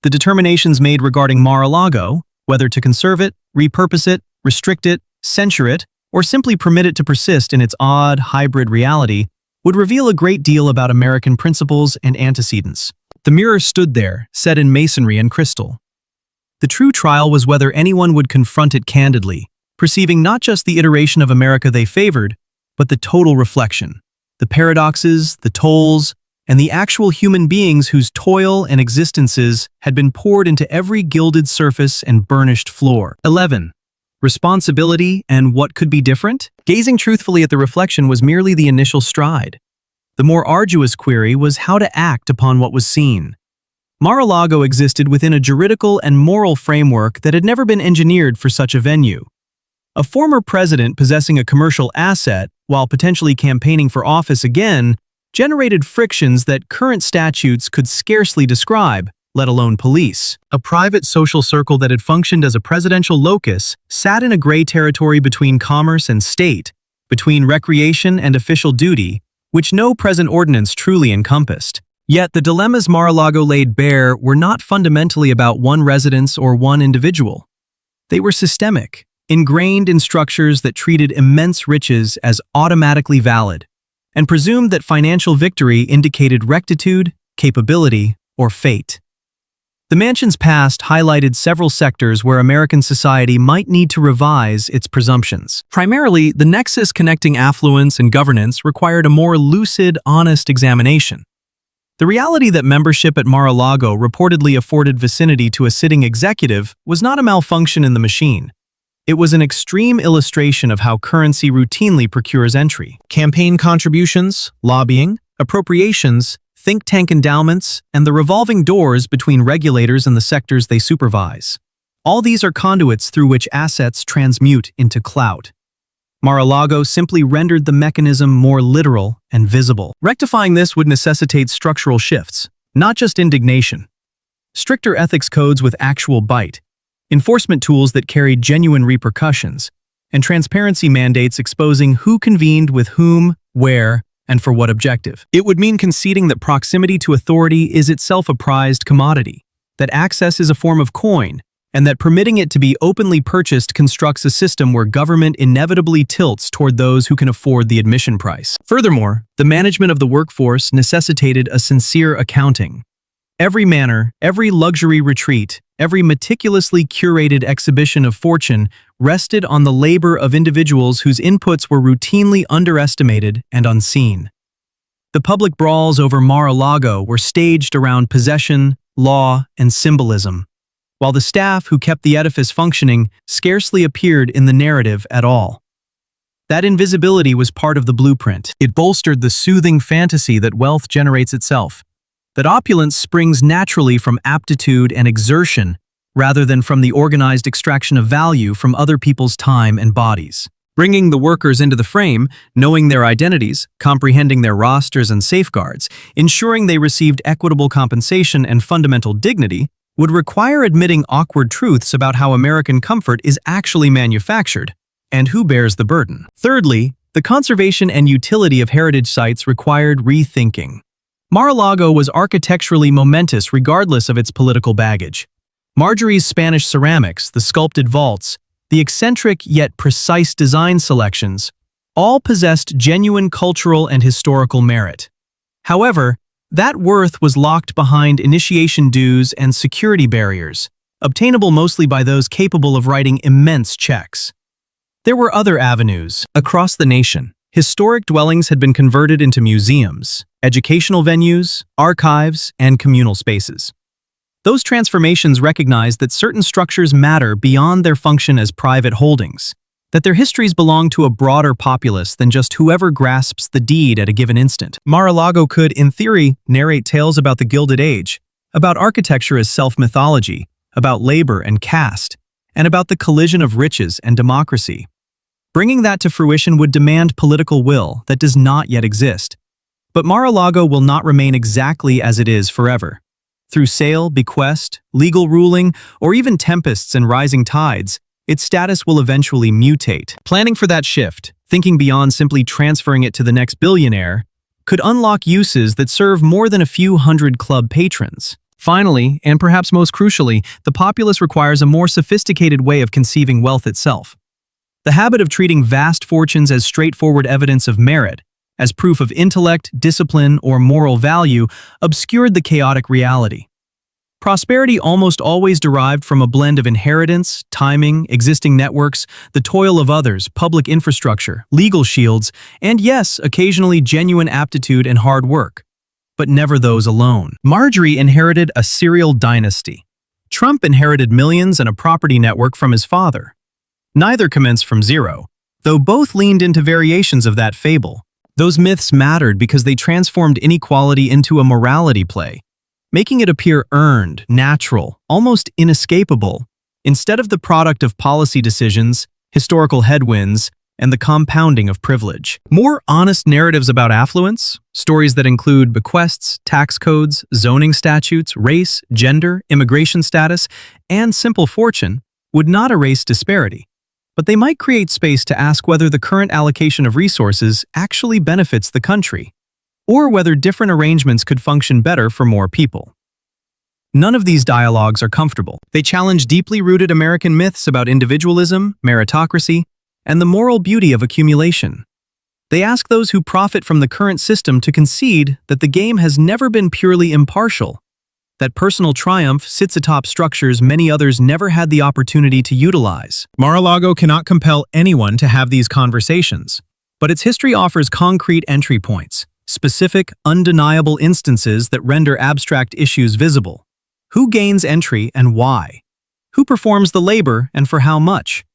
S1: The determinations made regarding Mar-a-Lago, whether to conserve it, repurpose it, restrict it, censure it, or simply permit it to persist in its odd, hybrid reality, would reveal a great deal about American principles and antecedents. The mirror stood there, set in masonry and crystal. The true trial was whether anyone would confront it candidly, perceiving not just the iteration of America they favored, but the total reflection, the paradoxes, the tolls, and the actual human beings whose toil and existences had been poured into every gilded surface and burnished floor. 11. Responsibility and what could be different? Gazing truthfully at the reflection was merely the initial stride. The more arduous query was how to act upon what was seen. Mar-a-Lago existed within a juridical and moral framework that had never been engineered for such a venue. A former president possessing a commercial asset, while potentially campaigning for office again, generated frictions that current statutes could scarcely describe, let alone police. A private social circle that had functioned as a presidential locus sat in a gray territory between commerce and state, between recreation and official duty, which no present ordinance truly encompassed. Yet the dilemmas Mar-a-Lago laid bare were not fundamentally about one residence or one individual. They were systemic, ingrained in structures that treated immense riches as automatically valid, and presumed that financial victory indicated rectitude, capability, or fate. The mansion's past highlighted several sectors where American society might need to revise its presumptions. Primarily, the nexus connecting affluence and governance required a more lucid, honest examination. The reality that membership at Mar-a-Lago reportedly afforded vicinity to a sitting executive was not a malfunction in the machine. It was an extreme illustration of how currency routinely procures entry. Campaign contributions, lobbying, appropriations, think tank endowments, and the revolving doors between regulators and the sectors they supervise. All these are conduits through which assets transmute into clout. Mar-a-Lago simply rendered the mechanism more literal and visible. Rectifying this would necessitate structural shifts, not just indignation. Stricter ethics codes with actual bite, enforcement tools that carried genuine repercussions, and transparency mandates exposing who convened with whom, where, and for what objective. It would mean conceding that proximity to authority is itself a prized commodity, that access is a form of coin, and that permitting it to be openly purchased constructs a system where government inevitably tilts toward those who can afford the admission price. Furthermore, the management of the workforce necessitated a sincere accounting. Every manor, every luxury retreat, every meticulously curated exhibition of fortune rested on the labor of individuals whose inputs were routinely underestimated and unseen. The public brawls over Mar-a-Lago were staged around possession, law, and symbolism, while the staff who kept the edifice functioning scarcely appeared in the narrative at all. That invisibility was part of the blueprint. It bolstered the soothing fantasy that wealth generates itself, that opulence springs naturally from aptitude and exertion rather than from the organized extraction of value from other people's time and bodies. Bringing the workers into the frame, knowing their identities, comprehending their rosters and safeguards, ensuring they received equitable compensation and fundamental dignity, would require admitting awkward truths about how American comfort is actually manufactured and who bears the burden. Thirdly, the conservation and utility of heritage sites required rethinking. Mar-a-Lago was architecturally momentous regardless of its political baggage. Marjorie's Spanish ceramics, the sculpted vaults, the eccentric yet precise design selections, all possessed genuine cultural and historical merit. However, that worth was locked behind initiation dues and security barriers, obtainable mostly by those capable of writing immense checks. There were other avenues. Across the nation, historic dwellings had been converted into museums, educational venues, archives, and communal spaces. Those transformations recognized that certain structures matter beyond their function as private holdings, that their histories belong to a broader populace than just whoever grasps the deed at a given instant. Mar-a-Lago could, in theory, narrate tales about the Gilded Age, about architecture as self-mythology, about labor and caste, and about the collision of riches and democracy. Bringing that to fruition would demand political will that does not yet exist. But Mar-a-Lago will not remain exactly as it is forever. Through sale, bequest, legal ruling, or even tempests and rising tides, its status will eventually mutate. Planning for that shift, thinking beyond simply transferring it to the next billionaire, could unlock uses that serve more than a few hundred club patrons. Finally, and perhaps most crucially, the populace requires a more sophisticated way of conceiving wealth itself. The habit of treating vast fortunes as straightforward evidence of merit, as proof of intellect, discipline, or moral value, obscured the chaotic reality. Prosperity almost always derived from a blend of inheritance, timing, existing networks, the toil of others, public infrastructure, legal shields, and yes, occasionally genuine aptitude and hard work. But never those alone. Marjorie inherited a serial dynasty. Trump inherited millions and a property network from his father. Neither commenced from zero, though both leaned into variations of that fable. Those myths mattered because they transformed inequality into a morality play, making it appear earned, natural, almost inescapable, instead of the product of policy decisions, historical headwinds, and the compounding of privilege. More honest narratives about affluence, stories that include bequests, tax codes, zoning statutes, race, gender, immigration status, and simple fortune, would not erase disparity, but they might create space to ask whether the current allocation of resources actually benefits the country, or whether different arrangements could function better for more people. None of these dialogues are comfortable. They challenge deeply rooted American myths about individualism, meritocracy, and the moral beauty of accumulation. They ask those who profit from the current system to concede that the game has never been purely impartial, that personal triumph sits atop structures many others never had the opportunity to utilize. Mar-a-Lago cannot compel anyone to have these conversations, but its history offers concrete entry points, specific, undeniable instances that render abstract issues visible. Who gains entry and why? Who performs the labor and for how much?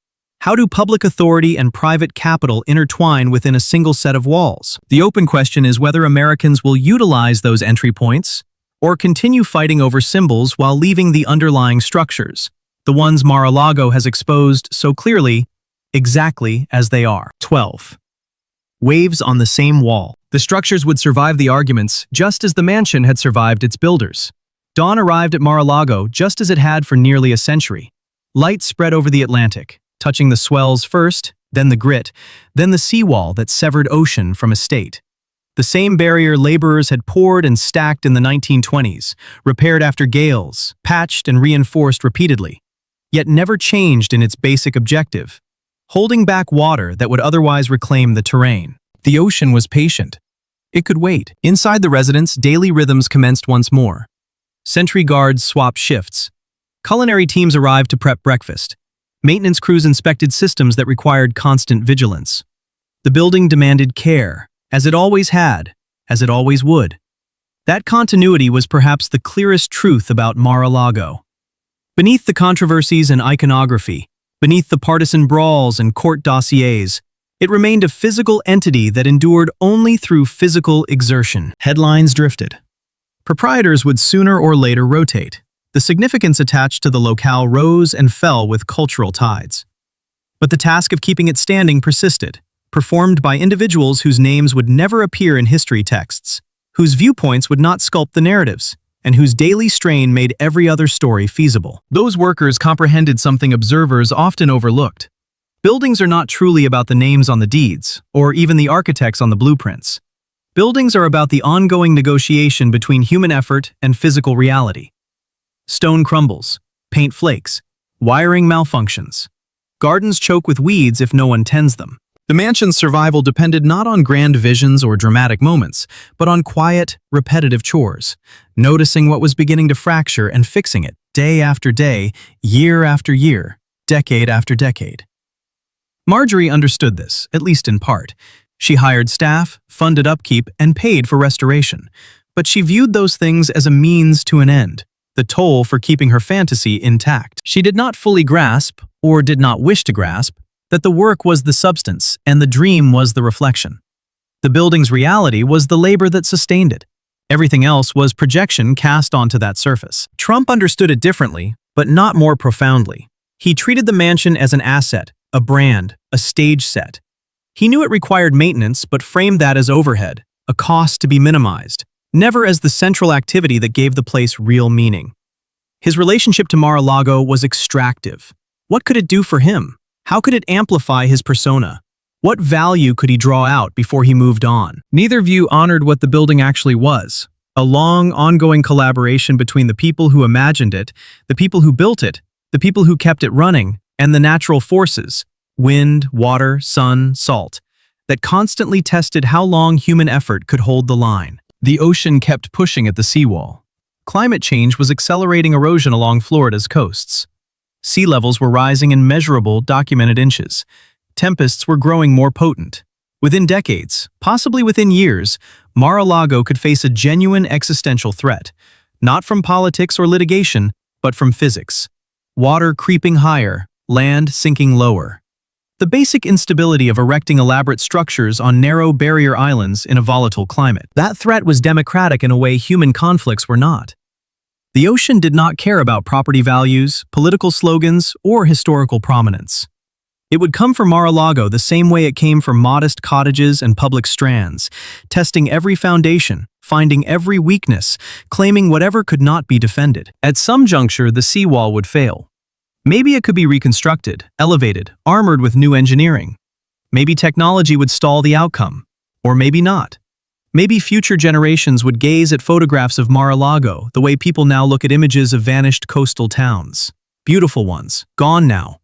S1: How do public authority and private capital intertwine within a single set of walls? The open question is whether Americans will utilize those entry points or continue fighting over symbols while leaving the underlying structures, the ones Mar-a-Lago has exposed so clearly, exactly as they are. 12. Waves on the same wall. The structures would survive the arguments just as the mansion had survived its builders. Dawn arrived at Mar-a-Lago just as it had for nearly a century. Light spread over the Atlantic, touching the swells first, then the grit, then the seawall that severed ocean from estate. The same barrier laborers had poured and stacked in the 1920s, repaired after gales, patched and reinforced repeatedly, yet never changed in its basic objective, holding back water that would otherwise reclaim the terrain. The ocean was patient. It could wait. Inside the residence, daily rhythms commenced once more. Sentry guards swapped shifts. Culinary teams arrived to prep breakfast. Maintenance crews inspected systems that required constant vigilance. The building demanded care, as it always had, as it always would. That continuity was perhaps the clearest truth about Mar-a-Lago. Beneath the controversies and iconography, beneath the partisan brawls and court dossiers, it remained a physical entity that endured only through physical exertion. Headlines drifted. Proprietors would sooner or later rotate. The significance attached to the locale rose and fell with cultural tides. But the task of keeping it standing persisted, performed by individuals whose names would never appear in history texts, whose viewpoints would not sculpt the narratives, and whose daily strain made every other story feasible. Those workers comprehended something observers often overlooked. Buildings are not truly about the names on the deeds, or even the architects on the blueprints. Buildings are about the ongoing negotiation between human effort and physical reality. Stone crumbles, paint flakes, wiring malfunctions. Gardens choke with weeds if no one tends them. The mansion's survival depended not on grand visions or dramatic moments, but on quiet, repetitive chores, noticing what was beginning to fracture and fixing it day after day, year after year, decade after decade. Marjorie understood this, at least in part. She hired staff, funded upkeep, and paid for restoration, but she viewed those things as a means to an end, the toll for keeping her fantasy intact. She did not fully grasp, or did not wish to grasp, that the work was the substance and the dream was the reflection. The building's reality was the labor that sustained it. Everything else was projection cast onto that surface. Trump understood it differently, but not more profoundly. He treated the mansion as an asset, a brand, a stage set. He knew it required maintenance, but framed that as overhead, a cost to be minimized, never as the central activity that gave the place real meaning. His relationship to Mar-a-Lago was extractive. What could it do for him? How could it amplify his persona? What value could he draw out before he moved on? Neither view honored what the building actually was, a long, ongoing collaboration between the people who imagined it, the people who built it, the people who kept it running, and the natural forces, wind, water, sun, salt, that constantly tested how long human effort could hold the line. The ocean kept pushing at the seawall. Climate change was accelerating erosion along Florida's coasts. Sea levels were rising in measurable, documented inches. Tempests were growing more potent. Within decades, possibly within years, Mar-a-Lago could face a genuine existential threat, not from politics or litigation, but from physics. Water creeping higher, land sinking lower. The basic instability of erecting elaborate structures on narrow barrier islands in a volatile climate. That threat was democratic in a way human conflicts were not. The ocean did not care about property values, political slogans, or historical prominence. It would come for Mar-a-Lago the same way it came for modest cottages and public strands, testing every foundation, finding every weakness, claiming whatever could not be defended. At some juncture, the seawall would fail. Maybe it could be reconstructed, elevated, armored with new engineering. Maybe technology would stall the outcome. Or maybe not. Maybe future generations would gaze at photographs of Mar-a-Lago the way people now look at images of vanished coastal towns. Beautiful ones, gone now.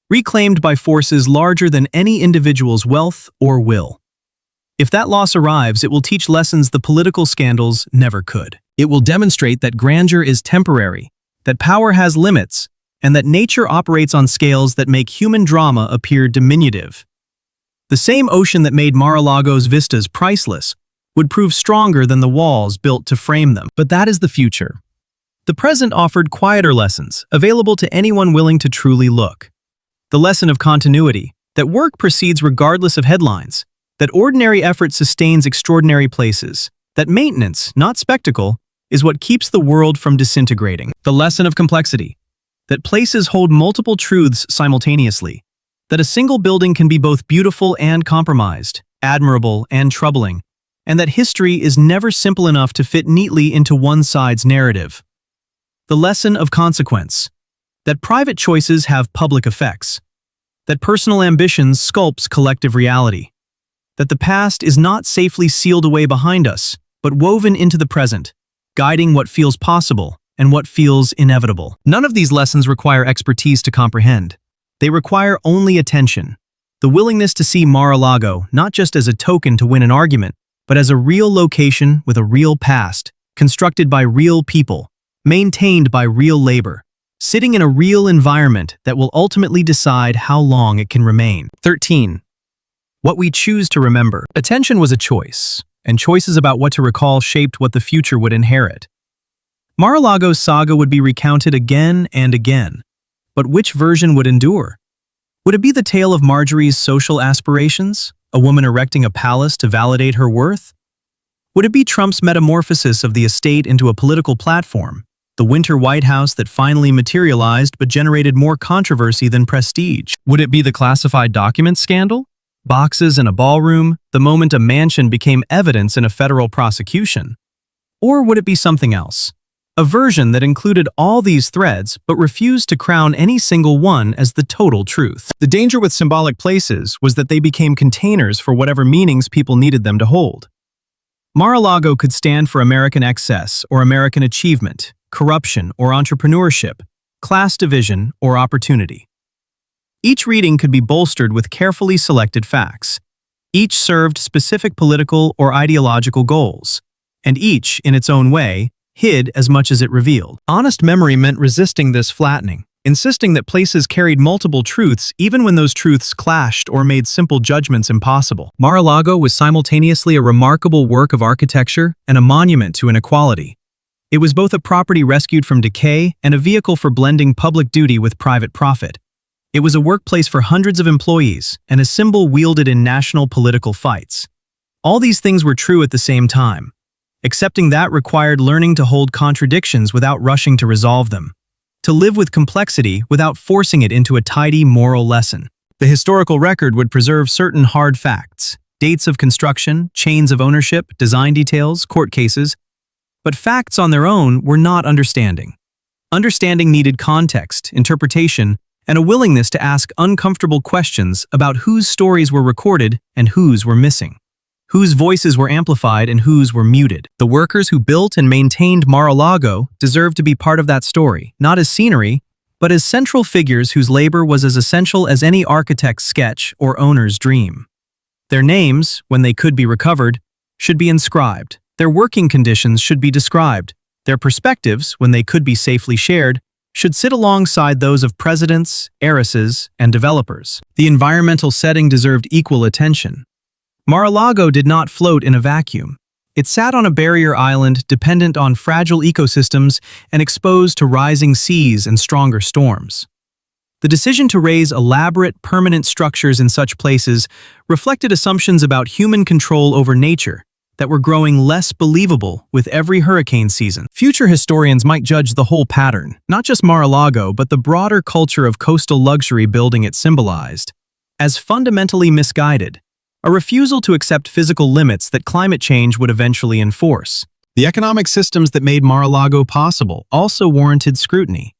S1: Reclaimed by forces larger than any individual's wealth or will. If that loss arrives, it will teach lessons the political scandals never could. It will demonstrate that grandeur is temporary, that power has limits, and that nature operates on scales that make human drama appear diminutive. The same ocean that made Mar-a-Lago's vistas priceless would prove stronger than the walls built to frame them. But that is the future. The present offered quieter lessons, available to anyone willing to truly look. The lesson of continuity, that work proceeds regardless of headlines, that ordinary effort sustains extraordinary places, that maintenance, not spectacle, is what keeps the world from disintegrating. The lesson of complexity, that places hold multiple truths simultaneously, that a single building can be both beautiful and compromised, admirable and troubling, and that history is never simple enough to fit neatly into one side's narrative. The lesson of consequence, that private choices have public effects, that personal ambitions sculpts collective reality, that the past is not safely sealed away behind us, but woven into the present, guiding what feels possible and what feels inevitable. None of these lessons require expertise to comprehend. They require only attention, the willingness to see Mar-a-Lago not just as a token to win an argument, but as a real location with a real past, constructed by real people, maintained by real labor, sitting in a real environment that will ultimately decide how long it can remain. 13. What we choose to remember. Attention was a choice, and choices about what to recall shaped what the future would inherit. Mar-a-Lago's saga would be recounted again and again, but which version would endure? Would it be the tale of Marjorie's social aspirations, a woman erecting a palace to validate her worth? Would it be Trump's metamorphosis of the estate into a political platform, the winter White House that finally materialized but generated more controversy than prestige? Would it be the classified documents scandal? Boxes in a ballroom, the moment a mansion became evidence in a federal prosecution? Or would it be something else? A version that included all these threads but refused to crown any single one as the total truth. The danger with symbolic places was that they became containers for whatever meanings people needed them to hold. Mar-a-Lago could stand for American excess or American achievement, corruption or entrepreneurship, class division or opportunity. Each reading could be bolstered with carefully selected facts. Each served specific political or ideological goals, and each, in its own way, hid as much as it revealed. Honest memory meant resisting this flattening, insisting that places carried multiple truths even when those truths clashed or made simple judgments impossible. Mar-a-Lago was simultaneously a remarkable work of architecture and a monument to inequality. It was both a property rescued from decay and a vehicle for blending public duty with private profit. It was a workplace for hundreds of employees and a symbol wielded in national political fights. All these things were true at the same time. Accepting that required learning to hold contradictions without rushing to resolve them, to live with complexity without forcing it into a tidy moral lesson. The historical record would preserve certain hard facts, dates of construction, chains of ownership, design details, court cases, but facts on their own were not understanding. Understanding needed context, interpretation, and a willingness to ask uncomfortable questions about whose stories were recorded and whose were missing. Whose voices were amplified and whose were muted. The workers who built and maintained Mar-a-Lago deserved to be part of that story, not as scenery, but as central figures whose labor was as essential as any architect's sketch or owner's dream. Their names, when they could be recovered, should be inscribed. Their working conditions should be described. Their perspectives, when they could be safely shared, should sit alongside those of presidents, heiresses, and developers. The environmental setting deserved equal attention. Mar-a-Lago did not float in a vacuum. It sat on a barrier island dependent on fragile ecosystems and exposed to rising seas and stronger storms. The decision to raise elaborate, permanent structures in such places reflected assumptions about human control over nature that were growing less believable with every hurricane season. Future historians might judge the whole pattern, not just Mar-a-Lago, but the broader culture of coastal luxury building it symbolized, as fundamentally misguided, a refusal to accept physical limits that climate change would eventually enforce. The economic systems that made Mar-a-Lago possible also warranted scrutiny.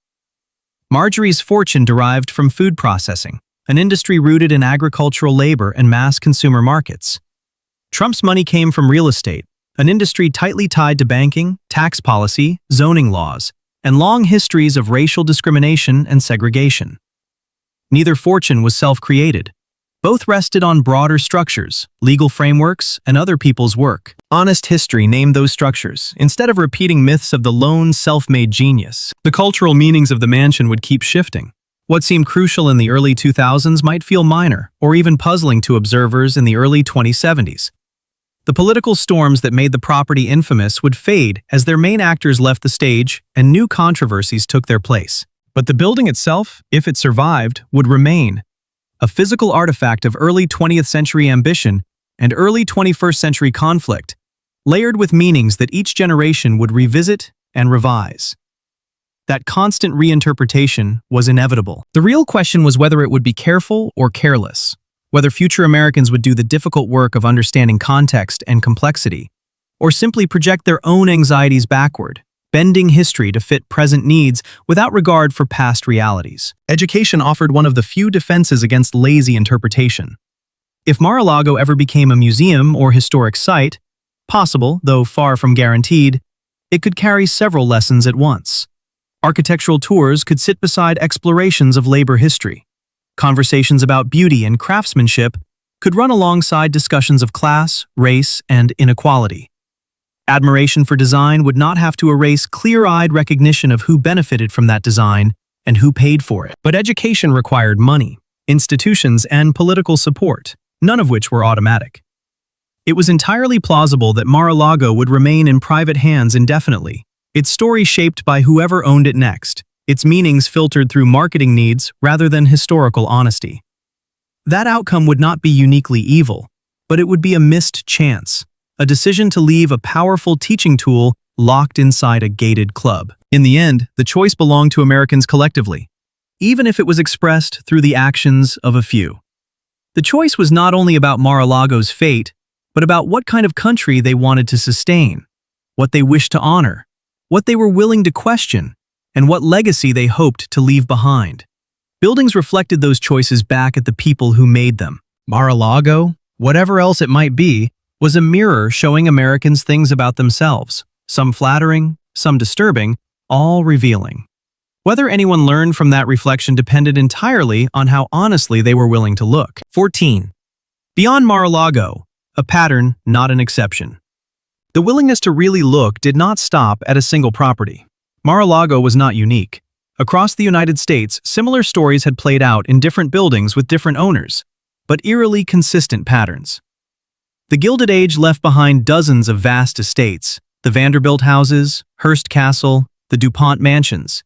S1: Marjorie's fortune derived from food processing, an industry rooted in agricultural labor and mass consumer markets. Trump's money came from real estate, an industry tightly tied to banking, tax policy, zoning laws, and long histories of racial discrimination and segregation. Neither fortune was self-created. Both rested on broader structures, legal frameworks, and other people's work. Honest history named those structures, instead of repeating myths of the lone, self-made genius. The cultural meanings of the mansion would keep shifting. What seemed crucial in the early 2000s might feel minor, or even puzzling to observers in the early 2070s. The political storms that made the property infamous would fade as their main actors left the stage and new controversies took their place. But the building itself, if it survived, would remain. A physical artifact of early 20th century ambition and early 21st century conflict, layered with meanings that each generation would revisit and revise. That constant reinterpretation was inevitable. The real question was whether it would be careful or careless, whether future Americans would do the difficult work of understanding context and complexity, or simply project their own anxieties backward, bending history to fit present needs without regard for past realities. Education offered one of the few defenses against lazy interpretation. If Mar-a-Lago ever became a museum or historic site, possible, though far from guaranteed, it could carry several lessons at once. Architectural tours could sit beside explorations of labor history. Conversations about beauty and craftsmanship could run alongside discussions of class, race, and inequality. Admiration for design would not have to erase clear-eyed recognition of who benefited from that design and who paid for it. But education required money, institutions, and political support, none of which were automatic. It was entirely plausible that Mar-a-Lago would remain in private hands indefinitely, its story shaped by whoever owned it next, its meanings filtered through marketing needs rather than historical honesty. That outcome would not be uniquely evil, but it would be a missed chance. A decision to leave a powerful teaching tool locked inside a gated club. In the end, the choice belonged to Americans collectively, even if it was expressed through the actions of a few. The choice was not only about Mar-a-Lago's fate, but about what kind of country they wanted to sustain, what they wished to honor, what they were willing to question, and what legacy they hoped to leave behind. Buildings reflected those choices back at the people who made them. Mar-a-Lago, whatever else it might be, was a mirror showing Americans things about themselves, some flattering, some disturbing, all revealing. Whether anyone learned from that reflection depended entirely on how honestly they were willing to look. 14. Beyond Mar-a-Lago, a pattern, not an exception. The willingness to really look did not stop at a single property. Mar-a-Lago was not unique. Across the United States, similar stories had played out in different buildings with different owners, but eerily consistent patterns. The Gilded Age left behind dozens of vast estates, the Vanderbilt houses, Hearst Castle, the DuPont mansions.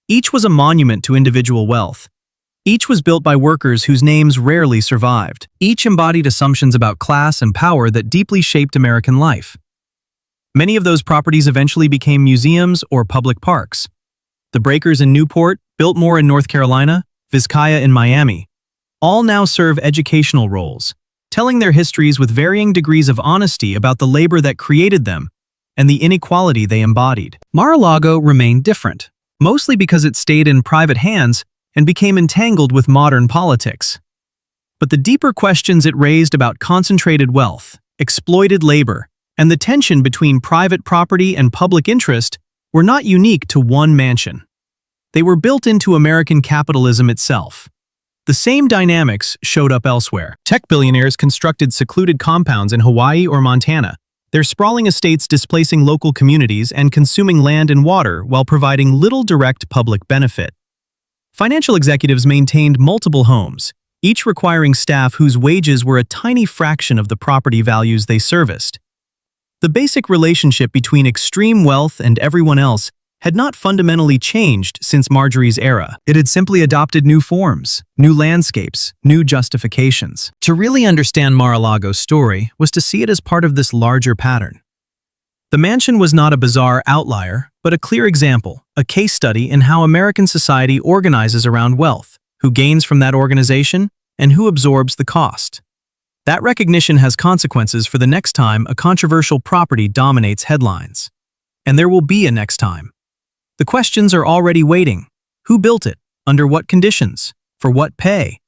S1: Each was a monument to individual wealth. Each was built by workers whose names rarely survived. Each embodied assumptions about class and power that deeply shaped American life. Many of those properties eventually became museums or public parks. The Breakers in Newport, Biltmore in North Carolina, Vizcaya in Miami, all now serve educational roles, telling their histories with varying degrees of honesty about the labor that created them and the inequality they embodied. Mar-a-Lago remained different, mostly because it stayed in private hands and became entangled with modern politics. But the deeper questions it raised about concentrated wealth, exploited labor, and the tension between private property and public interest were not unique to one mansion. They were built into American capitalism itself. The same dynamics showed up elsewhere. Tech billionaires constructed secluded compounds in Hawaii or Montana, Their sprawling estates displacing local communities and consuming land and water while providing little direct public benefit. Financial executives maintained multiple homes, each requiring staff whose wages were a tiny fraction of the property values they serviced. The basic relationship between extreme wealth and everyone else had not fundamentally changed since Marjorie's era. It had simply adopted new forms, new landscapes, new justifications. To really understand Mar-a-Lago's story was to see it as part of this larger pattern. The mansion was not a bizarre outlier, but a clear example, a case study in how American society organizes around wealth, who gains from that organization, and who absorbs the cost. That recognition has consequences for the next time a controversial property dominates headlines. And there will be a next time. The questions are already waiting. Who built it? Under what conditions? For what pay?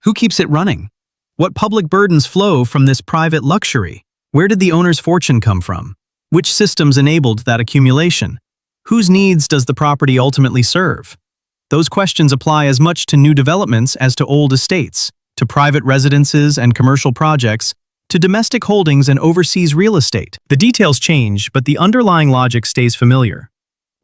S1: Who keeps it running? What public burdens flow from this private luxury? Where did the owner's fortune come from? Which systems enabled that accumulation? Whose needs does the property ultimately serve? Those questions apply as much to new developments as to old estates, to private residences and commercial projects, to domestic holdings and overseas real estate. The details change, but the underlying logic stays familiar.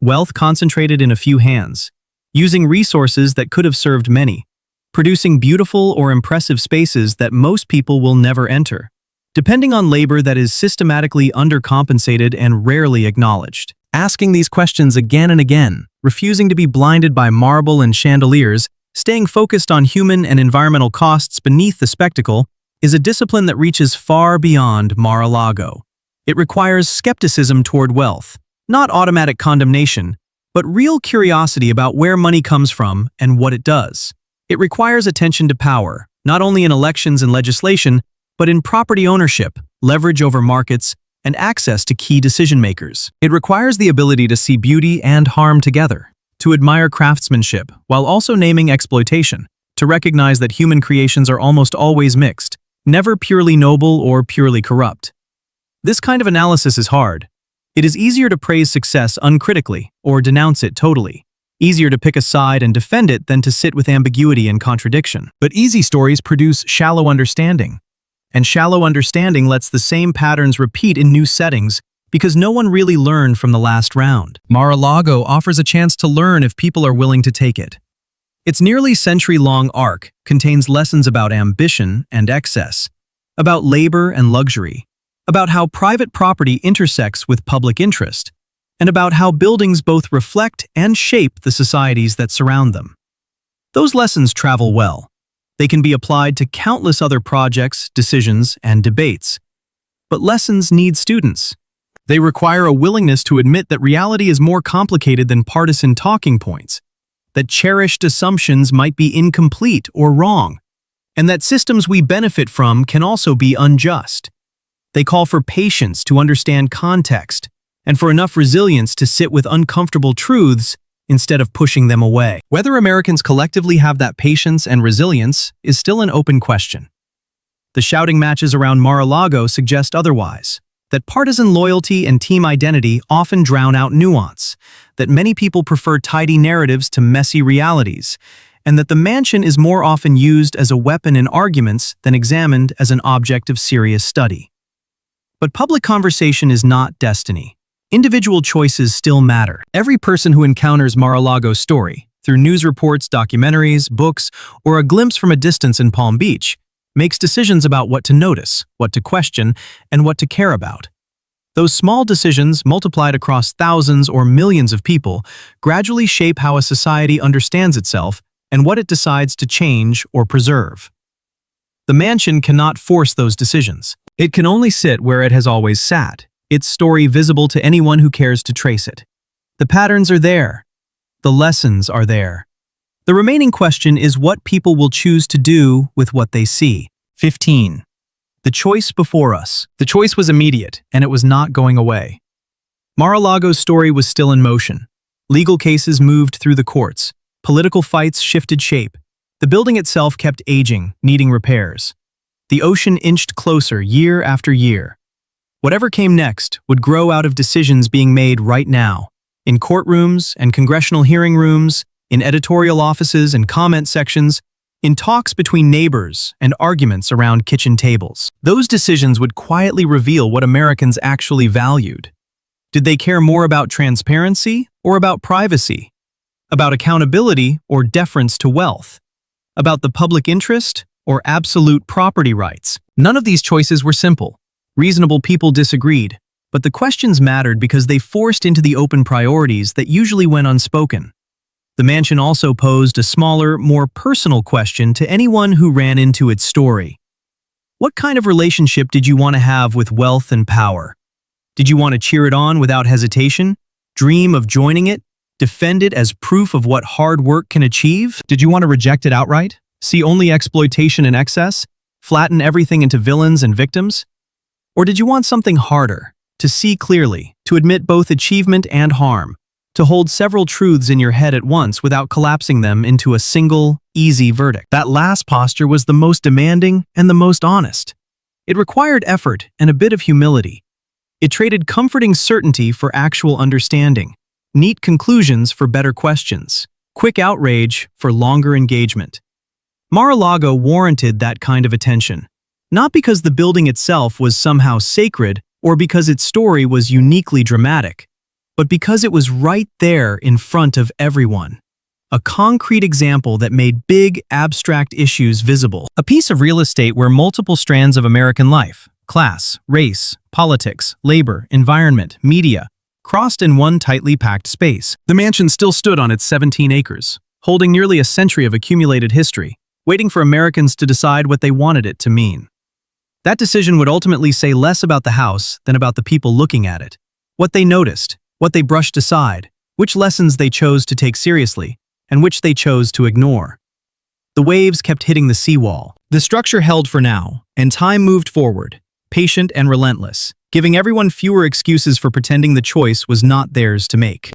S1: Wealth concentrated in a few hands, using resources that could have served many, producing beautiful or impressive spaces that most people will never enter, depending on labor that is systematically undercompensated and rarely acknowledged. Asking these questions again and again, refusing to be blinded by marble and chandeliers, staying focused on human and environmental costs beneath the spectacle, is a discipline that reaches far beyond Mar-a-Lago. It requires skepticism toward wealth, not automatic condemnation, but real curiosity about where money comes from and what it does. It requires attention to power, not only in elections and legislation, but in property ownership, leverage over markets, and access to key decision-makers. It requires the ability to see beauty and harm together, to admire craftsmanship while also naming exploitation, to recognize that human creations are almost always mixed, never purely noble or purely corrupt. This kind of analysis is hard. It is easier to praise success uncritically or denounce it totally. Easier to pick a side and defend it than to sit with ambiguity and contradiction. But easy stories produce shallow understanding. And shallow understanding lets the same patterns repeat in new settings because no one really learned from the last round. Mar-a-Lago offers a chance to learn if people are willing to take it. Its nearly century-long arc contains lessons about ambition and excess, about labor and luxury, about how private property intersects with public interest, and about how buildings both reflect and shape the societies that surround them. Those lessons travel well. They can be applied to countless other projects, decisions, and debates. But lessons need students. They require a willingness to admit that reality is more complicated than partisan talking points, that cherished assumptions might be incomplete or wrong, and that systems we benefit from can also be unjust. They call for patience to understand context, and for enough resilience to sit with uncomfortable truths instead of pushing them away. Whether Americans collectively have that patience and resilience is still an open question. The shouting matches around Mar-a-Lago suggest otherwise, that partisan loyalty and team identity often drown out nuance, that many people prefer tidy narratives to messy realities, and that the mansion is more often used as a weapon in arguments than examined as an object of serious study. But public conversation is not destiny. Individual choices still matter. Every person who encounters Mar-a-Lago's story, through news reports, documentaries, books, or a glimpse from a distance in Palm Beach, makes decisions about what to notice, what to question, and what to care about. Those small decisions, multiplied across thousands or millions of people, gradually shape how a society understands itself and what it decides to change or preserve. The mansion cannot force those decisions. It can only sit where it has always sat, its story visible to anyone who cares to trace it. The patterns are there. The lessons are there. The remaining question is what people will choose to do with what they see. 15. The choice before us. The choice was immediate, and it was not going away. Mar-a-Lago's story was still in motion. Legal cases moved through the courts. Political fights shifted shape. The building itself kept aging, needing repairs. The ocean inched closer year after year. Whatever came next would grow out of decisions being made right now, in courtrooms and congressional hearing rooms, in editorial offices and comment sections, in talks between neighbors and arguments around kitchen tables. Those decisions would quietly reveal what Americans actually valued. Did they care more about transparency or about privacy? About accountability or deference to wealth? About the public interest or absolute property rights? None of these choices were simple. Reasonable people disagreed, but the questions mattered because they forced into the open priorities that usually went unspoken. The mansion also posed a smaller, more personal question to anyone who ran into its story. What kind of relationship did you want to have with wealth and power? Did you want to cheer it on without hesitation? Dream of joining it? Defend it as proof of what hard work can achieve? Did you want to reject it outright? See only exploitation and excess? Flatten everything into villains and victims? Or did you want something harder? To see clearly, to admit both achievement and harm, to hold several truths in your head at once without collapsing them into a single, easy verdict? That last posture was the most demanding and the most honest. It required effort and a bit of humility. It traded comforting certainty for actual understanding, neat conclusions for better questions, quick outrage for longer engagement. Mar-a-Lago warranted that kind of attention, not because the building itself was somehow sacred or because its story was uniquely dramatic, but because it was right there in front of everyone. A concrete example that made big, abstract issues visible. A piece of real estate where multiple strands of American life, class, race, politics, labor, environment, media, crossed in one tightly packed space. The mansion still stood on its 17 acres, holding nearly a century of accumulated history, waiting for Americans to decide what they wanted it to mean. That decision would ultimately say less about the house than about the people looking at it, what they noticed, what they brushed aside, which lessons they chose to take seriously, and which they chose to ignore. The waves kept hitting the seawall. The structure held for now, and time moved forward, patient and relentless, giving everyone fewer excuses for pretending the choice was not theirs to make.